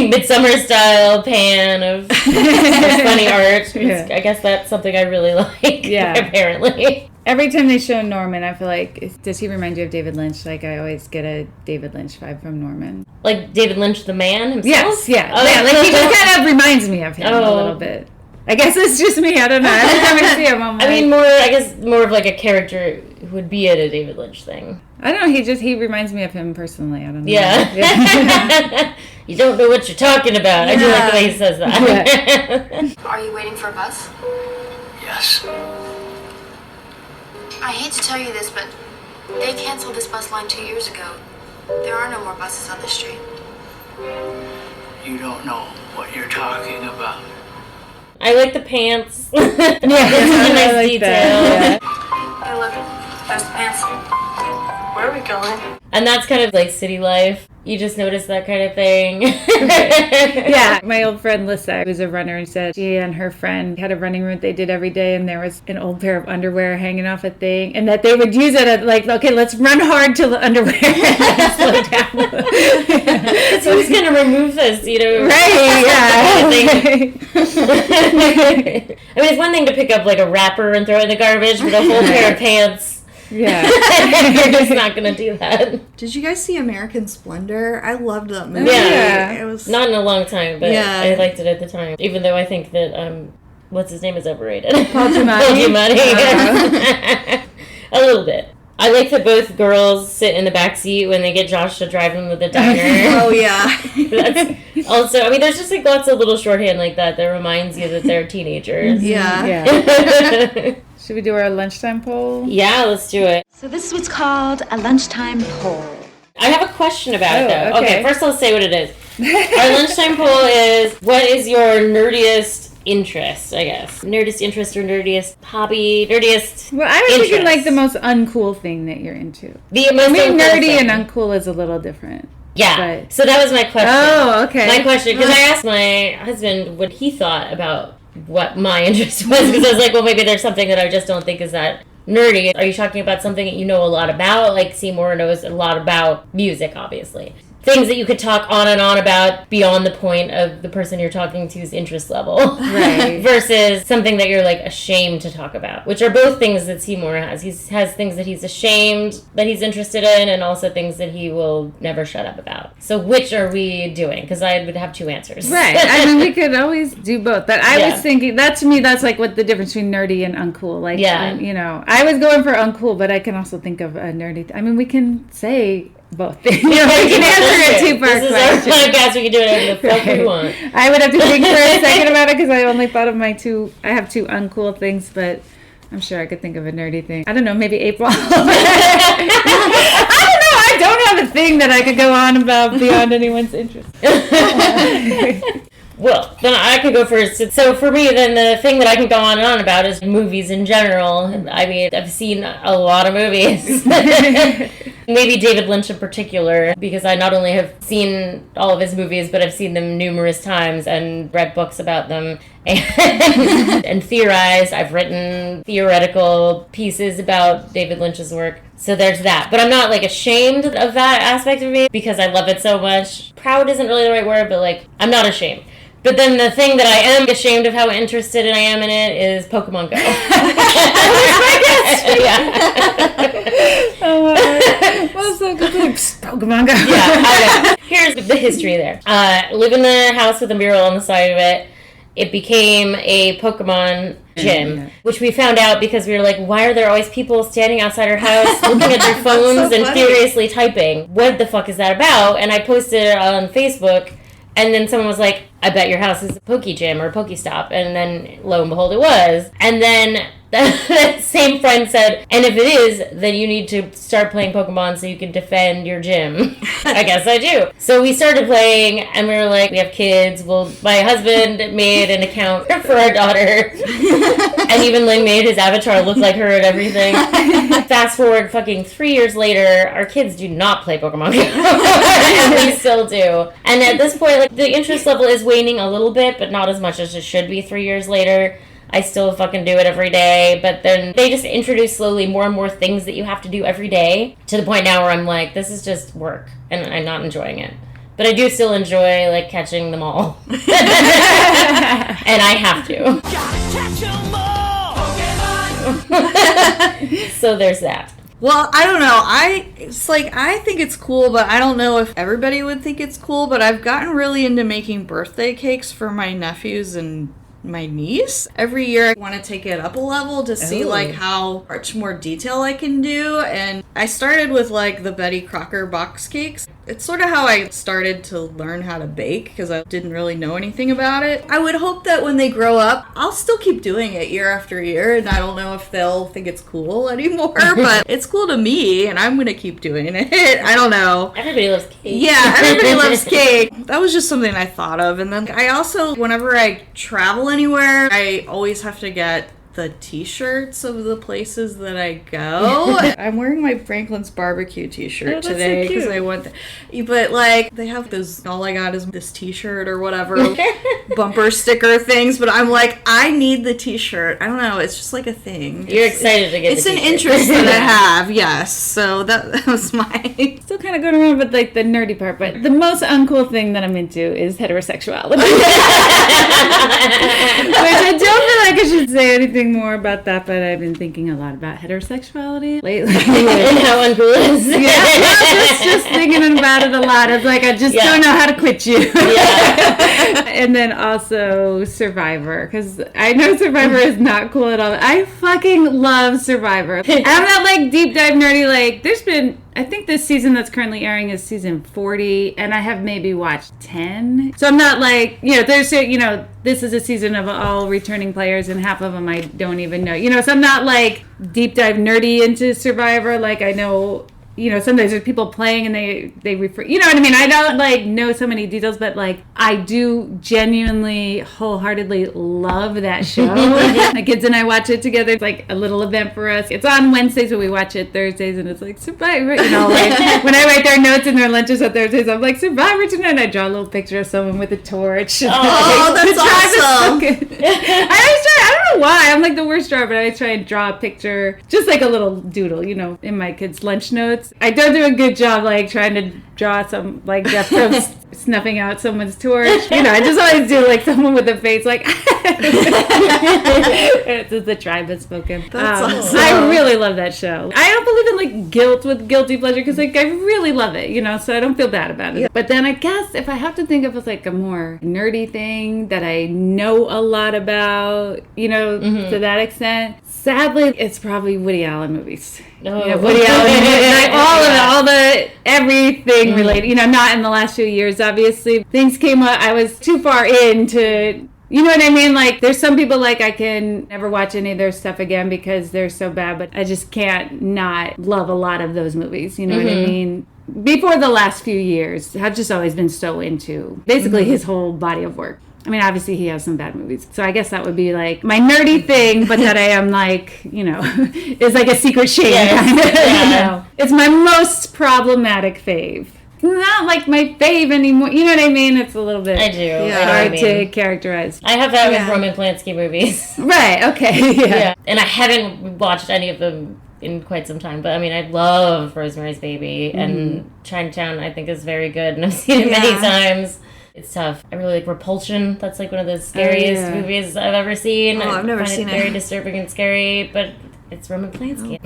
[SPEAKER 2] Midsummer style pan of funny art.
[SPEAKER 12] Yeah.
[SPEAKER 2] I guess that's something I really like.
[SPEAKER 12] Yeah.
[SPEAKER 2] Apparently.
[SPEAKER 12] Every time they show Norman, I feel like, does he remind you of David Lynch? I always get a David Lynch vibe from Norman.
[SPEAKER 2] Like David Lynch, the man himself?
[SPEAKER 12] Yes, yeah.
[SPEAKER 2] Oh.
[SPEAKER 12] Yeah, he just kind of reminds me of him a little bit. I guess it's just me. I don't know. Every time I see him, I'm like...
[SPEAKER 2] I mean, more of like a character who would be at a David Lynch thing.
[SPEAKER 12] I don't know. He reminds me of him personally. I don't know.
[SPEAKER 2] Yeah. You don't know what you're talking about. I do like the way he says that.
[SPEAKER 16] Are you waiting for a bus?
[SPEAKER 15] Yes.
[SPEAKER 16] I hate to tell you this, but they canceled this bus line 2 years ago. There are no more buses on this street.
[SPEAKER 15] You don't know what you're talking about.
[SPEAKER 2] I like the pants.
[SPEAKER 12] Yeah,
[SPEAKER 2] It's a nice
[SPEAKER 12] I like
[SPEAKER 2] detail.
[SPEAKER 12] that.
[SPEAKER 16] Hey, look, there's the pants. Where are we going?
[SPEAKER 2] And that's kind of like city life. You just notice that kind of thing.
[SPEAKER 12] Yeah, my old friend Lissa was a runner and said she and her friend had a running route they did every day, and there was an old pair of underwear hanging off a thing, and that they would use it at okay, let's run hard till the underwear slow down.
[SPEAKER 2] So who's going to remove this,
[SPEAKER 12] Right, yeah.
[SPEAKER 2] I mean, it's one thing to pick up a wrapper and throw it in the garbage, but a whole pair of pants.
[SPEAKER 12] Yeah.
[SPEAKER 2] You're just not going to do that.
[SPEAKER 14] Did you guys see American Splendor? I loved that movie.
[SPEAKER 2] Yeah.
[SPEAKER 14] It was
[SPEAKER 2] not in a long time, but
[SPEAKER 14] Yeah.
[SPEAKER 2] I liked it at the time. Even though I think that, what's his name is overrated.
[SPEAKER 12] Paul Giamatti.
[SPEAKER 2] A little bit. I like that both girls sit in the back seat when they get Josh to drive them to the diner.
[SPEAKER 14] Oh, yeah.
[SPEAKER 2] That's also, I mean, there's just lots of little shorthand like that reminds you that they're teenagers.
[SPEAKER 12] Yeah. Should we do our lunchtime poll?
[SPEAKER 2] Yeah, let's do it.
[SPEAKER 8] So this is what's called a lunchtime poll.
[SPEAKER 2] I have a question about it, though.
[SPEAKER 12] okay.
[SPEAKER 2] First I'll say what it is. Our lunchtime poll is, what is your nerdiest interest, I guess? Nerdiest interest or nerdiest hobby? Nerdiest
[SPEAKER 12] Well, I was thinking
[SPEAKER 2] interest.
[SPEAKER 12] the most uncool thing that you're into.
[SPEAKER 2] The most
[SPEAKER 12] I mean,
[SPEAKER 2] uncool
[SPEAKER 12] nerdy
[SPEAKER 2] thing.
[SPEAKER 12] and uncool is a little different.
[SPEAKER 2] Yeah.
[SPEAKER 12] But...
[SPEAKER 2] So that was my question.
[SPEAKER 12] Oh, okay.
[SPEAKER 2] My question, because I asked my husband what he thought about what my interest was, because I was like, well, maybe there's something that I just don't think is that nerdy. Are you talking about something that you know a lot about? Like Seymour knows a lot about music, obviously. Things that you could talk on and on about beyond the point of the person you're talking to's interest level.
[SPEAKER 12] Right.
[SPEAKER 2] Versus something that you're ashamed to talk about, which are both things that Seymour has. He has things that he's ashamed that he's interested in, and also things that he will never shut up about. So which are we doing? Because I would have two answers.
[SPEAKER 12] Right. I mean, we could always do both. But I
[SPEAKER 2] Yeah.
[SPEAKER 12] was thinking, to me, that's what the difference between nerdy and uncool. I was going for uncool, but I can also think of a nerdy. I mean, we can say both things. We can answer a two-part
[SPEAKER 2] This
[SPEAKER 12] question.
[SPEAKER 2] is our podcast. We can do whatever the fuck we want.
[SPEAKER 12] I would have to think for a second about it because I only thought of I have two uncool things, but I'm sure I could think of a nerdy thing. I don't know, maybe April. I don't know. I don't have a thing that I could go on about beyond anyone's interest.
[SPEAKER 2] Well, then I could go first. So for me, then the thing that I can go on and on about is movies in general. I mean, I've seen a lot of movies. Maybe David Lynch in particular, because I not only have seen all of his movies, but I've seen them numerous times and read books about them and theorized. I've written theoretical pieces about David Lynch's work. So there's that. But I'm not ashamed of that aspect of me because I love it so much. Proud isn't really the right word, but I'm not ashamed. But then the thing that I am ashamed of how interested I am in it is Pokemon Go.
[SPEAKER 12] Oh, well, so good. Pokemon Go.
[SPEAKER 2] Yeah, here's the history there. Live in a house with a mural on the side of it. It became a Pokemon gym, which we found out because we were like, why are there always people standing outside our house looking at their phones and furiously typing? What the fuck is that about? And I posted it on Facebook, and then someone was like, I bet your house is a Poke Gym or a Pokestop. And then lo and behold, it was. And then that same friend said, and if it is, then you need to start playing Pokemon so you can defend your gym. I guess I do. So we started playing, and we were like, we have kids. Well, my husband made an account for our daughter, and even like made his avatar look like her and everything. Fast forward fucking 3 years later, our kids do not play Pokemon Go. And we still do. And at this point, like, the interest level is waning a little bit, but not as much as it should be 3 years later. I still fucking do it every day, but then they just introduce slowly more and more things that you have to do every day, to the point now where I'm like, this is just work, and I'm not enjoying it. But I do still enjoy, like, catching them all. And I have to. So there's that.
[SPEAKER 14] Well, I don't know. I think it's cool, but I don't know if everybody would think it's cool, but I've gotten really into making birthday cakes for my nephews and my niece. Every year I want to take it up a level to see like how much more detail I can do, and I started with like the Betty Crocker box cakes. It's sort of how I started to learn how to bake because I didn't really know anything about it. I would hope that when they grow up, I'll still keep doing it year after year, and I don't know if they'll think it's cool anymore, but it's cool to me, and I'm gonna keep doing it. I don't know.
[SPEAKER 2] Everybody loves cake.
[SPEAKER 14] Yeah, everybody loves cake. That was just something I thought of. And then I also, whenever I travel anywhere, I always have to get the t-shirts of the places that I go. I'm wearing my Franklin's Barbecue t-shirt today because I want but like they have those, all I got is this t-shirt or whatever bumper sticker things, but I'm like, I need the t-shirt. I don't know, it's just like a thing.
[SPEAKER 2] You're excited to get
[SPEAKER 14] it's
[SPEAKER 2] the
[SPEAKER 14] an
[SPEAKER 2] t-shirt.
[SPEAKER 14] interest that I have, yes. So that was my
[SPEAKER 12] Still kind of going around with like the nerdy part, but the most uncool thing that I'm into is heterosexuality. Which I don't feel like I should say anything more about that, but I've been thinking a lot about heterosexuality lately.
[SPEAKER 2] And how uncool it is.
[SPEAKER 12] Yeah, just thinking about it a lot. It's like, I just don't know how to quit you. Yeah. And then also Survivor, because I know Survivor is not cool at all. I fucking love Survivor. I'm not like deep dive nerdy, like there's been, I think this season that's currently airing is season 40, and I have maybe watched 10. So I'm not like, there's, this is a season of all returning players, and half of them I don't even know. So I'm not like deep dive nerdy into Survivor. Like I know, sometimes there's people playing and they refer, you know what I mean? I don't like know so many details, but like I do genuinely wholeheartedly love that show. My kids and I watch it together. It's like a little event for us. It's on Wednesdays, but we watch it Thursdays, and it's like Survivor, like when I write their notes and their lunches on Thursdays, I'm like Survivor tonight, and I draw a little picture of someone with a torch.
[SPEAKER 14] Oh, that's awesome.
[SPEAKER 12] I don't know why, I'm like the worst drawer, but I always try and draw a picture, just like a little doodle, in my kids' lunch notes. I don't do a good job like trying to draw some like Jeff Probst snuffing out someone's torch. I just always do like someone with a face like it's the tribe that's spoken.
[SPEAKER 14] That's awesome.
[SPEAKER 12] I really love that show. I don't believe in like guilt with guilty pleasure because like I really love it, so I don't feel bad about it. Yeah. But then I guess if I have to think of like a more nerdy thing that I know a lot about, to that extent, sadly, it's probably Woody Allen movies.
[SPEAKER 2] Oh.
[SPEAKER 12] Woody Allen, like all the everything related. Not in the last few years, obviously. Things came up. I was too far into. You know what I mean? Like, there's some people like I can never watch any of their stuff again because they're so bad, but I just can't not love a lot of those movies. You know what I mean? Before the last few years, I've just always been so into basically his whole body of work. I mean, obviously he has some bad movies. So I guess that would be like my nerdy thing, but that I am like, is like a secret shame kind of.
[SPEAKER 2] Yeah.
[SPEAKER 12] It's my most problematic fave. Not like my fave anymore. You know what I mean? It's a little bit hard to characterize.
[SPEAKER 2] I have that with Roman Polanski movies.
[SPEAKER 12] Right, okay. Yeah.
[SPEAKER 2] And I haven't watched any of them in quite some time, but I mean, I love Rosemary's Baby, and Chinatown I think is very good, and I've seen it many times. It's tough. I really like Repulsion. That's like one of the scariest movies I've ever seen.
[SPEAKER 14] Oh, I've never seen it.
[SPEAKER 2] Very disturbing and scary, but it's Roman Polanski.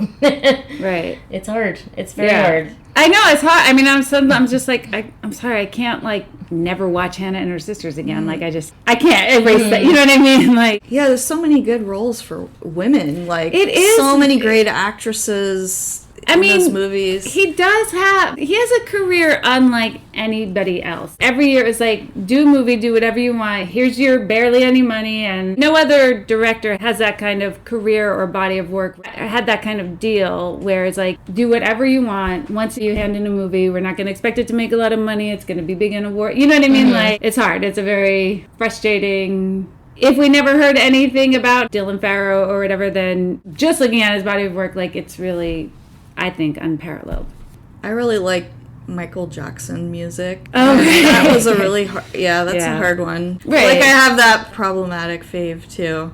[SPEAKER 12] Right.
[SPEAKER 2] It's hard. It's very hard.
[SPEAKER 12] I know, it's hard. I mean, I'm just like, I'm sorry, I can't, like, never watch Hannah and her sisters again. Like, I can't erase that. You know what I mean? Like,
[SPEAKER 14] yeah, there's so many good roles for women. Like,
[SPEAKER 12] it is
[SPEAKER 14] so many great actresses in those movies.
[SPEAKER 12] He has a career unlike anybody else. Every year it's like, do a movie, do whatever you want. Here's your barely any money, and no other director has that kind of career or body of work, had that kind of deal where it's like, do whatever you want. Once you hand in a movie, we're not going to expect it to make a lot of money. It's going to be big in award. You know what I mean? Like, it's hard. It's a very frustrating. If we never heard anything about Dylan Farrow or whatever, then just looking at his body of work, like, it's really, I think, unparalleled.
[SPEAKER 14] I really like Michael Jackson music.
[SPEAKER 12] Oh,
[SPEAKER 14] that was a really hard, that's a hard one.
[SPEAKER 12] Right.
[SPEAKER 14] Like, I have that problematic fave too.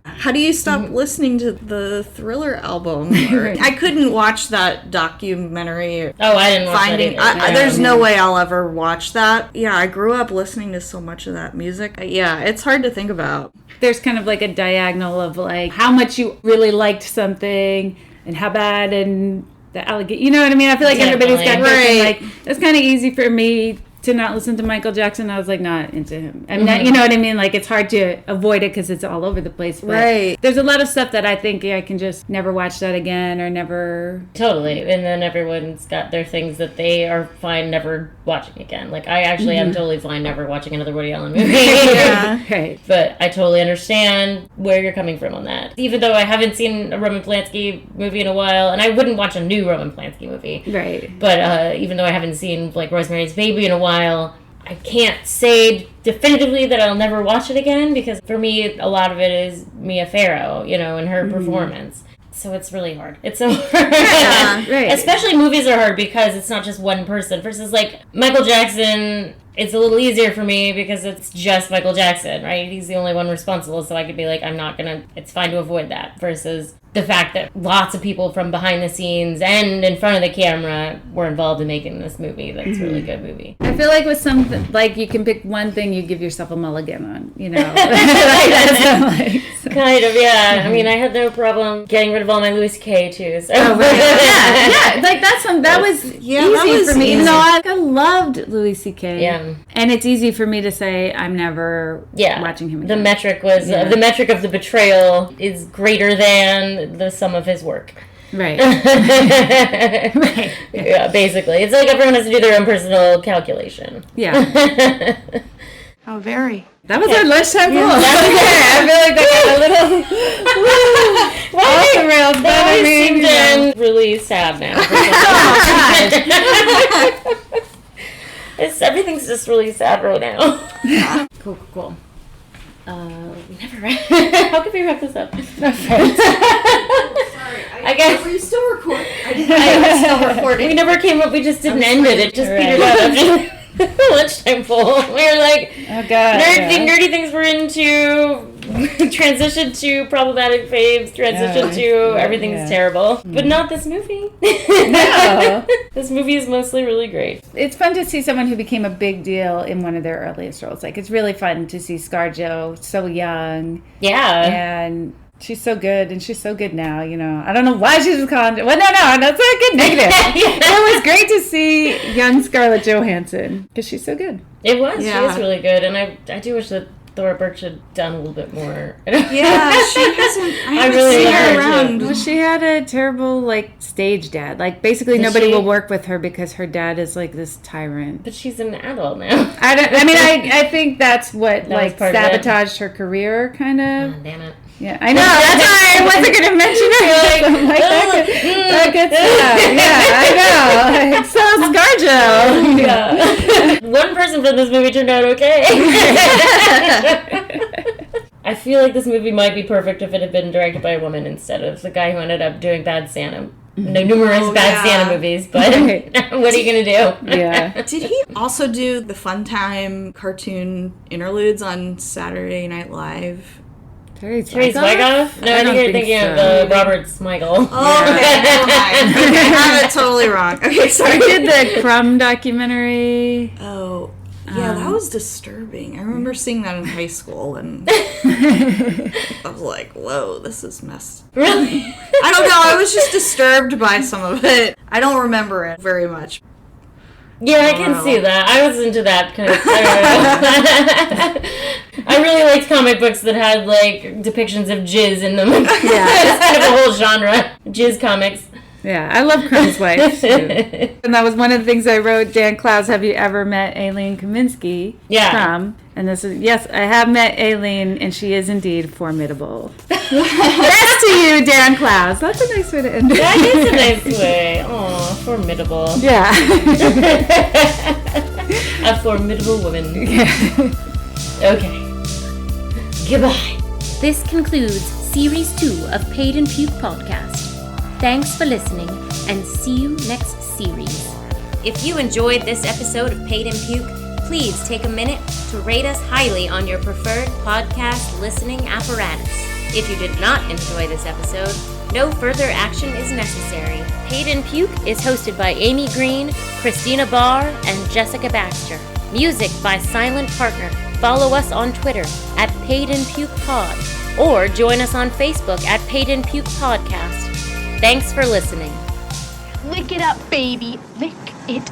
[SPEAKER 14] How do you stop listening to the Thriller album? I couldn't watch that documentary.
[SPEAKER 2] Oh, I didn't watch that either.
[SPEAKER 14] There's no way I'll ever watch that. Yeah, I grew up listening to so much of that music. Yeah, it's hard to think about.
[SPEAKER 12] There's kind of like a diagonal of like how much you really liked something and how bad and the alligator. You know what I mean? I feel like everybody's got different, like, it's kind of easy for me to not listen to Michael Jackson. I was like not into him. I'm not, you know what I mean? Like, it's hard to avoid it because it's all over the place. But there's a lot of stuff that I think I can just never watch that again or never.
[SPEAKER 2] Totally. And then everyone's got their things that they are fine never watching again. Like, I actually am totally fine never watching another Woody Allen movie.
[SPEAKER 12] Right.
[SPEAKER 2] But I totally understand where you're coming from on that. Even though I haven't seen a Roman Polanski movie in a while, and I wouldn't watch a new Roman Polanski movie.
[SPEAKER 12] Right.
[SPEAKER 2] But even though I haven't seen, like, Rosemary's Baby in a while, I can't say definitively that I'll never watch it again, because for me, a lot of it is Mia Farrow, you know, and her performance. So it's really hard. It's so hard.
[SPEAKER 12] Yeah, right.
[SPEAKER 2] Especially movies are hard because it's not just one person. Versus, like, Michael Jackson, it's a little easier for me because it's just Michael Jackson, right? He's the only one responsible, so I could be like, it's fine to avoid that. Versus the fact that lots of people from behind the scenes and in front of the camera were involved in making this movie. That's a really good movie.
[SPEAKER 12] I feel like with something, like, you can pick one thing you give yourself a mulligan on, you know?
[SPEAKER 2] Kind of, yeah. I mean, I had no problem getting rid of all my Louis C.K. too. So.
[SPEAKER 12] Oh, right. Yeah. Like, that was easy for me. Even though I loved Louis C.K.
[SPEAKER 2] Yeah.
[SPEAKER 12] And it's easy for me to say I'm never watching him again.
[SPEAKER 2] The metric was, the metric of the betrayal is greater than the sum of his work.
[SPEAKER 12] Right.
[SPEAKER 2] Right. Yeah, basically. It's like everyone has to do their own personal calculation.
[SPEAKER 12] Yeah.
[SPEAKER 3] How very.
[SPEAKER 12] That was our lunchtime pool.
[SPEAKER 2] I feel like that got a little off the rails, but I mean, really sad now. Everything's just really sad right now. Cool. Never. How could we wrap this up?
[SPEAKER 14] Sorry,
[SPEAKER 2] I guess.
[SPEAKER 14] Were you still recording? I was still recording.
[SPEAKER 2] We never came up. We just didn't end it. It just petered out after the lunchtime pool. We were like,
[SPEAKER 12] oh god,
[SPEAKER 2] nerdy things we're into. Transition to problematic faves. Transition to everything's terrible, but not this movie.
[SPEAKER 12] No.
[SPEAKER 2] This movie is mostly really great.
[SPEAKER 12] It's fun to see someone who became a big deal in one of their earliest roles. Like, it's really fun to see ScarJo so young.
[SPEAKER 2] Yeah.
[SPEAKER 12] And she's so good, and she's so good now, you know. I don't know why she was called. Well, no, that's not good. Negative. It was great to see young Scarlett Johansson, because she's so good.
[SPEAKER 2] It was. Yeah. She is really good, and I do wish that Thora Birch had done a little bit more.
[SPEAKER 14] Yeah, she hasn't. I
[SPEAKER 2] really
[SPEAKER 14] seen her around.
[SPEAKER 12] Well, she had a terrible, like, stage dad. Like, basically nobody will work with her because her dad is like this tyrant.
[SPEAKER 2] But she's an adult now.
[SPEAKER 12] I think that's what that sabotaged her career, kind of.
[SPEAKER 2] Oh, damn it.
[SPEAKER 12] Yeah, I know. That's why I wasn't going to mention it. I'm like, that good stuff. Yeah, I know. So, ScarJo.
[SPEAKER 2] Yeah. One person from this movie turned out okay. I feel like this movie might be perfect if it had been directed by a woman instead of the guy who ended up doing Bad Santa. Numerous Bad Santa movies, but what are you going to do?
[SPEAKER 12] Yeah.
[SPEAKER 14] Did he also do the Funtime cartoon interludes on Saturday Night Live?
[SPEAKER 12] Terry
[SPEAKER 2] Zwigoff? No, I think you're thinking of Robert Smigel.
[SPEAKER 14] Oh, okay. I have it totally wrong. Okay, sorry.
[SPEAKER 12] I did the Crumb documentary.
[SPEAKER 14] Oh, Yeah, that was disturbing. I remember seeing that in high school, and I was like, whoa, this is messed.
[SPEAKER 2] Really?
[SPEAKER 14] I don't know, I was just disturbed by some of it. I don't remember it very much.
[SPEAKER 2] Yeah, I can see that. I was into that kind of. I really liked comic books that had like depictions of jizz in them. Yeah, it's kind of a whole genre, jizz comics.
[SPEAKER 12] Yeah, I love Crone's Wife, too. And that was one of the things I wrote, Dan Clowes, have you ever met Aileen Kaminsky?
[SPEAKER 2] Yeah.
[SPEAKER 12] From. And this is, yes, I have met Aileen, and she is indeed formidable. Best to you, Dan Clowes. That's a nice way to end it.
[SPEAKER 2] That is a nice way. Aw, formidable.
[SPEAKER 12] Yeah.
[SPEAKER 2] A formidable woman.
[SPEAKER 12] Yeah.
[SPEAKER 2] Okay. Goodbye. This concludes Series 2 of Paid and Puke Podcast. Thanks for listening, and see you next series. If you enjoyed this episode of Paid and Puke, please take a minute to rate us highly on your preferred podcast listening apparatus. If you did not enjoy this episode, no further action is necessary. Paid and Puke is hosted by Amy Green, Christina Barr, and Jessica Baxter. Music by Silent Partner. Follow us on Twitter at Paid and Puke Pod, or join us on Facebook at Paid and Puke Podcast. Thanks for listening.
[SPEAKER 11] Lick it up, baby. Lick it